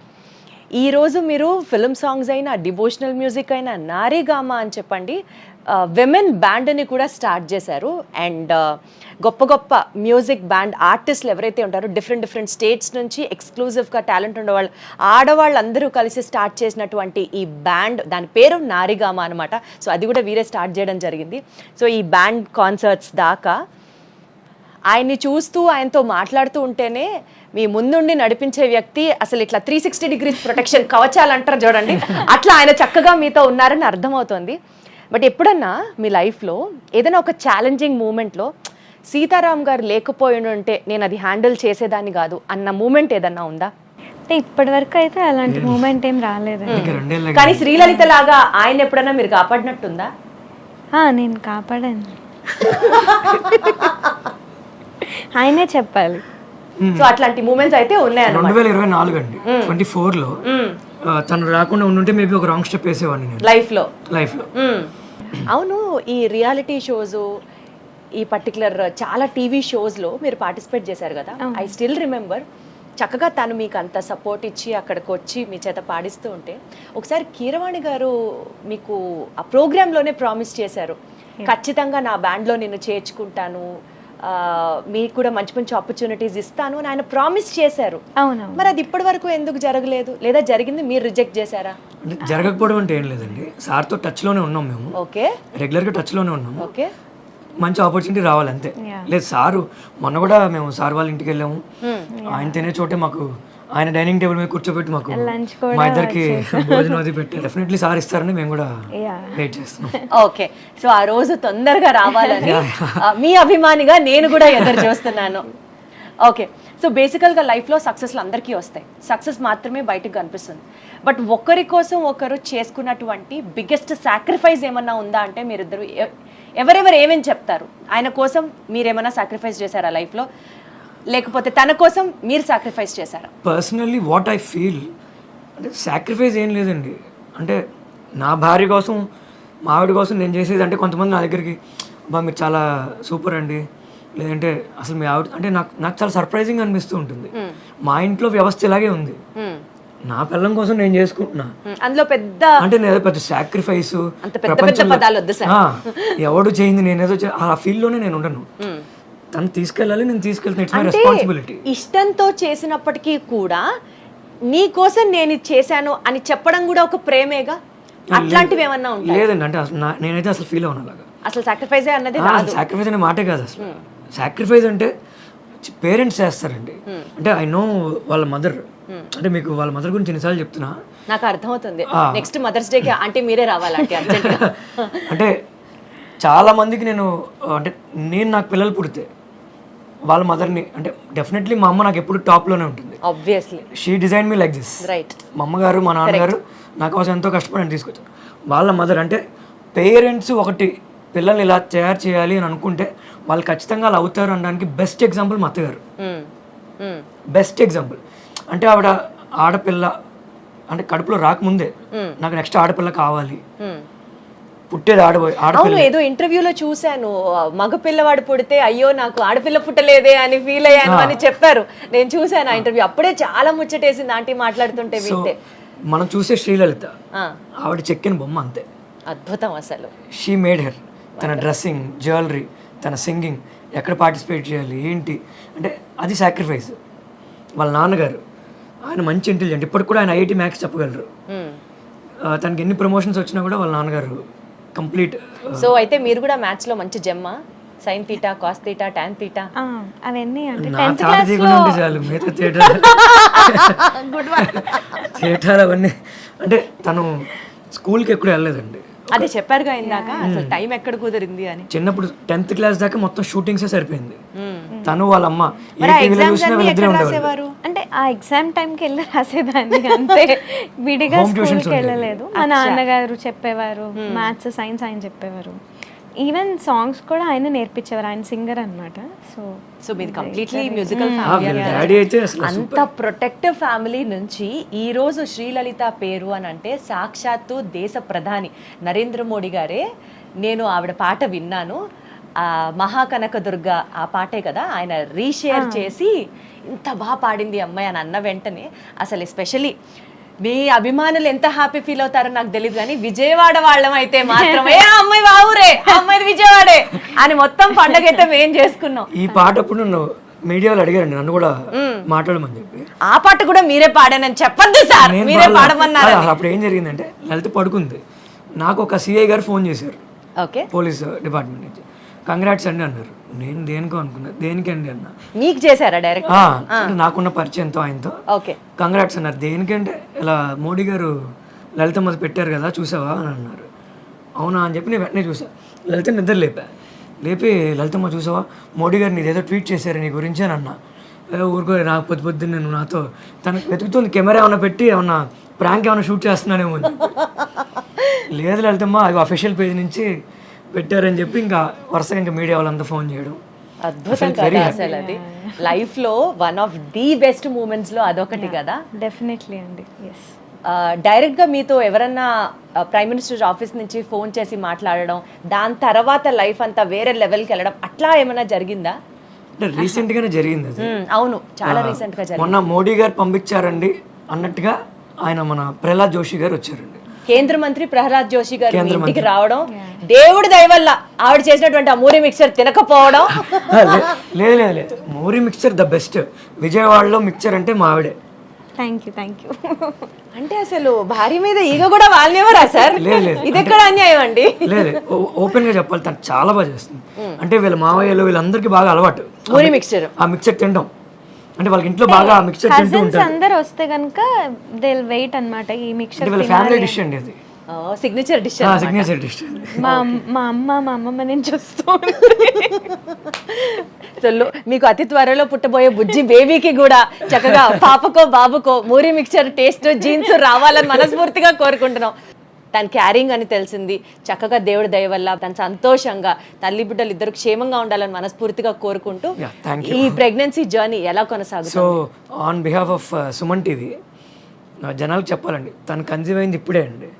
ఈరోజు మీరు ఫిల్మ్ సాంగ్స్ అయినా, డివోషనల్ మ్యూజిక్ అయినా, నారీగామా అని చెప్పండి విమెన్ బ్యాండ్ని కూడా స్టార్ట్ చేశారు. అండ్ గొప్ప గొప్ప మ్యూజిక్ బ్యాండ్ ఆర్టిస్టులు ఎవరైతే ఉంటారో డిఫరెంట్ స్టేట్స్ నుంచి ఎక్స్క్లూజివ్గా టాలెంట్ ఉండేవాళ్ళు ఆడవాళ్ళందరూ కలిసి స్టార్ట్ చేసినటువంటి ఈ బ్యాండ్, దాని పేరు నారీగామా అనమాట. సో అది కూడా వీరే స్టార్ట్ చేయడం జరిగింది. సో ఈ బ్యాండ్ కాన్సర్ట్స్ దాకా ఆయన్ని చూస్తూ ఆయనతో మాట్లాడుతూ ఉంటేనే మీ ముందుండి నడిపించే వ్యక్తి అసలు ఇట్లా 360 degrees ప్రొటెక్షన్ కవచాలు అంటారు చూడండి, అట్లా ఆయన చక్కగా మీతో ఉన్నారని అర్థమవుతుంది. బట్ ఎప్పుడన్నా మీ లైఫ్లో ఏదైనా ఒక ఛాలెంజింగ్ మూమెంట్లో సీతారాం గారు లేకపోయి ఉంటే నేను అది హ్యాండిల్ చేసేదాన్ని కాదు అన్న మూమెంట్ ఏదన్నా ఉందా? అంటే ఇప్పటి వరకు అయితే అలాంటి మూమెంట్ ఏం రాలేదు. కానీ శ్రీలలిత లాగా ఆయన ఎప్పుడన్నా మీరు కాపాడినట్టుందా? నేను కాపాడాను, ఆయనే చెప్పాలి. సో అట్లాంటి మూమెంట్స్ అయితే ఉన్నాయన్నమాట. 2024 అండి 24లో తను రాకుండా ఉండుంటే మేబీ ఒక రాంగ్ స్టెప్ వేసేవాడిని నేను లైఫ్ లో. అవును, ఈ రియాలిటీ షోస్, ఈ పర్టికులర్ చాలా టీవీ షోస్లో మీరు పార్టిసిపేట్ చేశారు కదా. ఐ స్టిల్ రిమెంబర్ చక్కగా తను మీకు అంత సపోర్ట్ ఇచ్చి అక్కడికి వచ్చి మీ చేత పాడిస్తూ ఉంటే ఒకసారి కీరవాణి గారు మీకు ఆ ప్రోగ్రాంలోనే ప్రామిస్ చేశారు, ఖచ్చితంగా నా బ్యాండ్లో నిన్ను చేర్చుకుంటాను, మీకు కూడా మంచి మంచి ఆపర్చునిటీస్ ఇస్తాను అని ఆయన ప్రామిస్ చేశారు. అవును, మరి అది ఇప్పటి వరకు ఎందుకు జరగలేదు, లేదా జరిగింది మీరు రిజెక్ట్ చేశారా? జరగకపోవడం అంటే ఏం లేదండి, సార్తో టచ్లోనే ఉన్నాం మేము. ఓకే, రెగ్యులర్గా టచ్లోనే ఉన్నాము. ఓకే, మంచి ఆపర్చునిటీ రావాలి అంతే. లేదు సారు మొన్న కూడా మేము సార్ వాళ్ళ ఇంటికి వెళ్ళాము, ఆయన తినే చోటే మాకు ఆయన డైనింగ్ టేబుల్ మీద కూర్చోబెట్టి మాకు మా ఇద్దరికి భోజనం అది పెట్టి డెఫినెట్లీ సార్ ఇస్తారని మేము కూడా వెయిట్ చేస్తున్నాం. ఓకే, సో ఆ రోజు తొందరగా రావాలని మీ అభిమానిగా నేను కూడా ఎదురు చూస్తున్నాను. ఓకే, సో బేసికల్గా లైఫ్లో సక్సెస్లు అందరికీ వస్తాయి, సక్సెస్ మాత్రమే బయటకు కనిపిస్తుంది. బట్ ఒకరి కోసం ఒకరు చేసుకున్నటువంటి బిగ్గెస్ట్ సాక్రిఫైస్ ఏమన్నా ఉందా అంటే మీరిద్దరు ఎవరెవరు ఏమేమి చెప్తారు? ఆయన కోసం మీరేమైనా సాక్రిఫైస్ చేశారా లైఫ్లో, లేకపోతే తన కోసం మీరు సాక్రిఫైస్ చేశారా? పర్సనల్లీ వాట్ ఐ ఫీల్ అంటే సాక్రిఫైస్ ఏం లేదండి. అంటే నా భార్య కోసం, మా ఆవిడ కోసం నేను చేసేది అంటే కొంతమంది నా దగ్గరికి బా మీరు చాలా సూపర్ అండి, లేదంటే అసలు మీ ఆవిడ అంటే నాకు చాలా సర్ప్రైజింగ్ అనిపిస్తూ ఉంటుంది. మా ఇంట్లో వ్యవస్థ ఇలాగే ఉంది, నా పిల్లం కోసం నేను చేసుకుంటున్నా, అందులో పెద్ద అంటే నేను పెద్ద సాక్రిఫైస్ ఎవడు చేయింది నేనేదో ఆ ఫీల్ లోనే నేను ఉండను. తను తీసుకెళ్ళాలి, నేను తీసుకెళ్తాను, ఇట్స్ మై రెస్పాన్సిబిలిటీ. ఇష్టంతో చేసినప్పటికీ కూడా నీ కోసం నేను ఇది చేశాను అని చెప్పడం కూడా ఒక ప్రేమేగా. అట్లాంటివి ఏమన్నా ఉంటాయి? లేదండి, అంటే అసలు నేనైతే అసలు ఫీల్ అవును అలాగా. అసలు సాక్రిఫైస్ అన్నది సాక్రిఫైస్ అనే మాటే కాదు అసలు. సాక్రిఫైస్ అంటే పేరెంట్స్ చేస్తారండి. అంటే ఐ నో వాళ్ళ మదర్, అంటే మీకు వాళ్ళ మదర్ గురించి ఎన్నిసార్లు చెప్తున్నా నాకు అర్థమవుతుంది. నెక్స్ట్ మదర్స్ డేకి అంటే మీరే రావాలంటే అర్జెంట్గా. అంటే చాలా మందికి అంటే నేను నాకు పిల్లలు పుడితే వాళ్ళ మదర్ని, అంటే డెఫినెట్లీ మా అమ్మ నాకు ఎప్పుడు టాప్లోనే ఉంటుంది. Obviously she design me like this. Right. మా అమ్మగారు మా నాన్నగారు నా కోసం ఎంతో కష్టపడి తీసుకొచ్చారు. వాళ్ళ మదర్ అంటే పేరెంట్స్ ఒకటి పిల్లల్ని ఇలా తయారు చేయాలి అని అనుకుంటే వాళ్ళు ఖచ్చితంగా అలా అవుతారు అనడానికి బెస్ట్ ఎగ్జాంపుల్ మా అత్తగారు. Best example. అంటే ఆవిడ ఆడపిల్ల అంటే కడుపులో రాకముందే నాకు నెక్స్ట్ ఆడపిల్ల కావాలి, పుట్టేది అవును, ఏదో ఇంటర్వ్యూలో చూశాను, మగ పిల్లవాడు పుడితే అయ్యో నాకు ఆడపిల్ల పుట్టలేదే అని ఫీల్ అయ్యాను అని చెప్పారు. నేను చూశాను ఆ ఇంటర్వ్యూ, అప్పుడే చాలా ముచ్చటేసింది ఆంటీ మాట్లాడుతుంటే వింటే. మనం చూసే శ్రీలలిత ఆవిడ చెక్కిన బొమ్మ అంతే. అద్భుతం అసలు. She made her. తన డ్రెస్సింగ్, జ్యువెలరీ, తన సింగింగ్, ఎక్కడ పార్టిసిపేట్ చేయాలి ఏంటి అంటే అది సాక్రిఫైస్. వాళ్ళ నాన్నగారు ఆయన మంచి ఇంటెలిజెంట్, ఇప్పటికి కూడా ఆయన ఐఐటి మ్యాథ్స్ చెప్పగలరు. తనకి ఎన్ని ప్రమోషన్స్ వచ్చినా కూడా వాళ్ళ నాన్నగారు కంప్లీట్. సో అయితే మీరు కూడా మ్యాథ్స్ లో మంచి Jama? Sine theta, cos theta, tan theta అవన్నీ అంటే నా తాట తీయకుండా ఉంటే చాలు. మిగతా థియేటర్ అవన్నీ అంటే తను స్కూల్కి ఎక్కడ వెళ్ళలేదండి. అదే చెప్పారుగా ఇందాక, అసలు టైం ఎక్కడ కుదిరింది అని. చిన్నప్పుడు 10th క్లాస్ దాకా మొత్తం షూటింగ్సే సరిపోయింది. తను వాళ్ళ అమ్మ ఏ టీవీలో చూసినా వీళ్ళిద్దరే ఉండేవారు. అంటే ఆ ఎగ్జామ్ టైంకి వెళ్ళి రాసేదాన్ని అంతే, విడిగా స్కూల్కి వెళ్ళలేదు. మా నాన్నగారు చెప్పేవారు, మ్యాథ్స్ సైన్స్ ఆయన చెప్పేవారు. ఈవెన్ సాంగ్స్ కూడా ఆయన నేర్పించేవారు, ఆయన సింగర్ అనమాట. సో మీది కంప్లీట్లీ మ్యూజికల్ డాడీ అయితే అసలు అంత ప్రొటెక్టివ్ ఫ్యామిలీ నుంచి ఈ రోజు శ్రీలలిత పేరు అని అంటే సాక్షాత్తు దేశ ప్రధాని నరేంద్ర మోడీ గారే. నేను ఆవిడ పాట విన్నాను, మహాకనకదుర్గ ఆ పాటే కదా, ఆయన రీషేర్ చేసి ఇంత బాగా పాడింది అమ్మాయి అని అన్న వెంటనే అసలు ఎస్పెషలీ మీ అభిమానులు ఎంత హ్యాపీ ఫీల్ అవుతారో నాకు తెలియదు, కానీ విజయవాడ వాళ్ళం అయితే మాత్రమే అమ్మాయి బావురే, అమ్మాయి విజయవాడే అని మొత్తం పండగ అయితే మేం చేసుకున్నాం. ఈ పాట అప్పుడు నన్ను మీడియాలో అడిగారండి, నన్ను కూడా మాట్లాడమని చెప్పి. ఆ పాట కూడా మీరే పాడానని చెప్పండి సార్, మీరే పాడమన్నారు. అప్పుడు ఏం జరిగిందంటే లలిత పడుకుంది, నాకు ఒక సిఐ గారు ఫోన్ చేశారు, ఓకే, పోలీస్ డిపార్ట్మెంట్ నుంచి. కంగ్రాట్స్ అండి అన్నారు. నేను దేనికో అనుకున్నా, దేనికండి అన్న. మీకు చేశారా డైరెక్ట్? నాకున్న పరిచయంతో ఆయనతో ఓకే కంగ్రాట్స్ అన్నారు. దేనికంటే ఇలా మోడీ గారు లలితమ్మది పెట్టారు కదా చూసావా అని అన్నారు. అవునా అని చెప్పి నేను వెంటనే చూసా. లలిత నిద్ర లేపి లలితమ్మ చూసావా మోడీ గారు నీదేదో ట్వీట్ చేశారు నీ గురించి అని అన్నా. ఊరుకో, నాకు పొద్దున్న నేను నాతో తనకు వెతుకుతుంది, కెమెరా ఏమైనా పెట్టి ఏమన్నా ప్రాంక్ ఏమైనా షూట్ చేస్తున్నానేమో. లేదు లలితమ్మ, అవి అఫీషియల్ పేజ్ నుంచి పెట్టారని చెప్పి ఇంకా వరుసగా ఇంకా మీడియా వాళ్ళంతా ఫోన్ చేయడం. అద్భుతం కదా అసలు. అది లైఫ్ లో one of the best moments లో అదొకటి కదా. డెఫినెట్లీ అండి. ఎస్. డైరెక్ట్ గా మీతో ఎవరన్నా ప్రైమ్ మినిస్టర్ ఆఫీస్ నుంచి ఫోన్ చేసి మాట్లాడడం, దాని తర్వాత లైఫ్ అంతా వేరే లెవెల్కి వెళ్ళడం అట్లా ఏమైనా జరిగిందా? అంటే రీసెంట్ గానే జరిగింది అది. అవును, చాలా రీసెంట్ గా జరిగింది. మొన్న మోడీ గారు పంపించారండి అన్నట్టుగా ఆయన మన ప్రహ్లాద్ జోషి గారు వచ్చారండి, కేంద్ర మంత్రి ప్రహ్లాద్ జోషి గారు ఇంటికి రావడం, దేవుడి దయ వల్ల ఆవిడ చేసినటువంటి ఆ మూరి మిక్చర్ తినకపోవడం. లేదు మూరి మిక్చర్ ద బెస్ట్. విజయవాడలో మిక్చర్ అంటే మా ఆవిడే. Thank you. అంటే అసలు భార్య మీద ఈగ కూడా వాళ్ళేవరా సార్? ఇది ఎక్కడ అన్యాయం అండి? లేదు, ఓపెన్ గా చెప్పాలి, తను చాలా బాగా చేస్తుంది. అంటే వీళ్ళ మావయ్యలు వీళ్ళందరికీ బాగా అలవాటు మూరి మిక్చర్, ఆ మిక్చర్ తినడం. అంటే వాళ్ళకి ఇంట్లో బాగా మిక్చర్ తింటూ ఉంటారు. అందరూ వస్తే గనుక దే విల్ వెయిట్ అన్నమాట ఈ మిక్చర్. వాళ్ళ ఫ్యామిలీ డిష్ అండి అది, సిగ్నేచర్ డిష్. Signature dish. మా అమ్మమ్మ నేను చూస్తూ. మీకు అతి త్వరలో పుట్టబోయే బుజ్జి బేబీకి కూడా చక్కగా పాపకో బాబుకో మూరి మిక్చర్ టేస్ట్ జీన్స్ రావాలని మనస్ఫూర్తిగా కోరుకుంటున్నాం. తన క్యారింగ్ అని తెలిసింది, చక్కగా దేవుడి దయ వల్ల తను సంతోషంగా తల్లి బిడ్డలు ఇద్దరు క్షేమంగా ఉండాలని మనస్ఫూర్తిగా కోరుకుంటూ ఈ ప్రెగ్నెన్సీ జర్నీ ఎలా కొనసాగుతుంది? So on behalf of Suman TV జనాలకు చెప్పాలండి, తను కన్సీవ్ అయింది ఇప్పుడే అండి.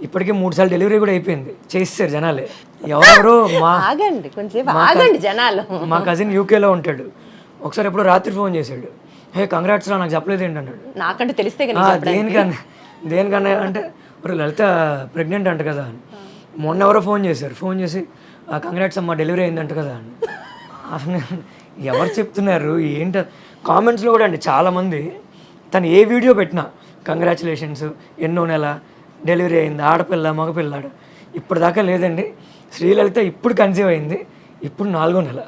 ఇప్పటికే 3 సార్లు డెలివరీ కూడా అయిపోయింది, చేస్తారు జనాలే. ఎవరెవరో ఆగండి కొంచెం ఆగండి జనాలు. మా కజిన్ యూకేలో ఉంటాడు, ఒకసారి ఎప్పుడో రాత్రి ఫోన్ చేశాడు, హే కంగ్రాట్స్ రా నాకు చెప్పలేదు ఏంటి అన్నాడు. నాకంటే తెలిస్తే దేనికన్నా అంటే లలిత ప్రెగ్నెంట్ అంట కదా అని. మొన్న ఎవరో ఫోన్ చేసి కంగ్రాట్స్ అమ్మా డెలివరీ అయిందంట కదా అని. అసలు ఎవరు చెప్తున్నారు ఏంటి కామెంట్స్లో కూడా అండి చాలామంది తను ఏ వీడియో పెట్టినా కంగ్రాచులేషన్స్, ఎన్నో నెల, డెలివరీ అయింది, ఆడపిల్ల మగపిల్లాడు, ఇప్పటిదాకా లేదండి. శ్రీలలిత ఇప్పుడు కన్సీవ్ అయింది, ఇప్పుడు 4వ నెల.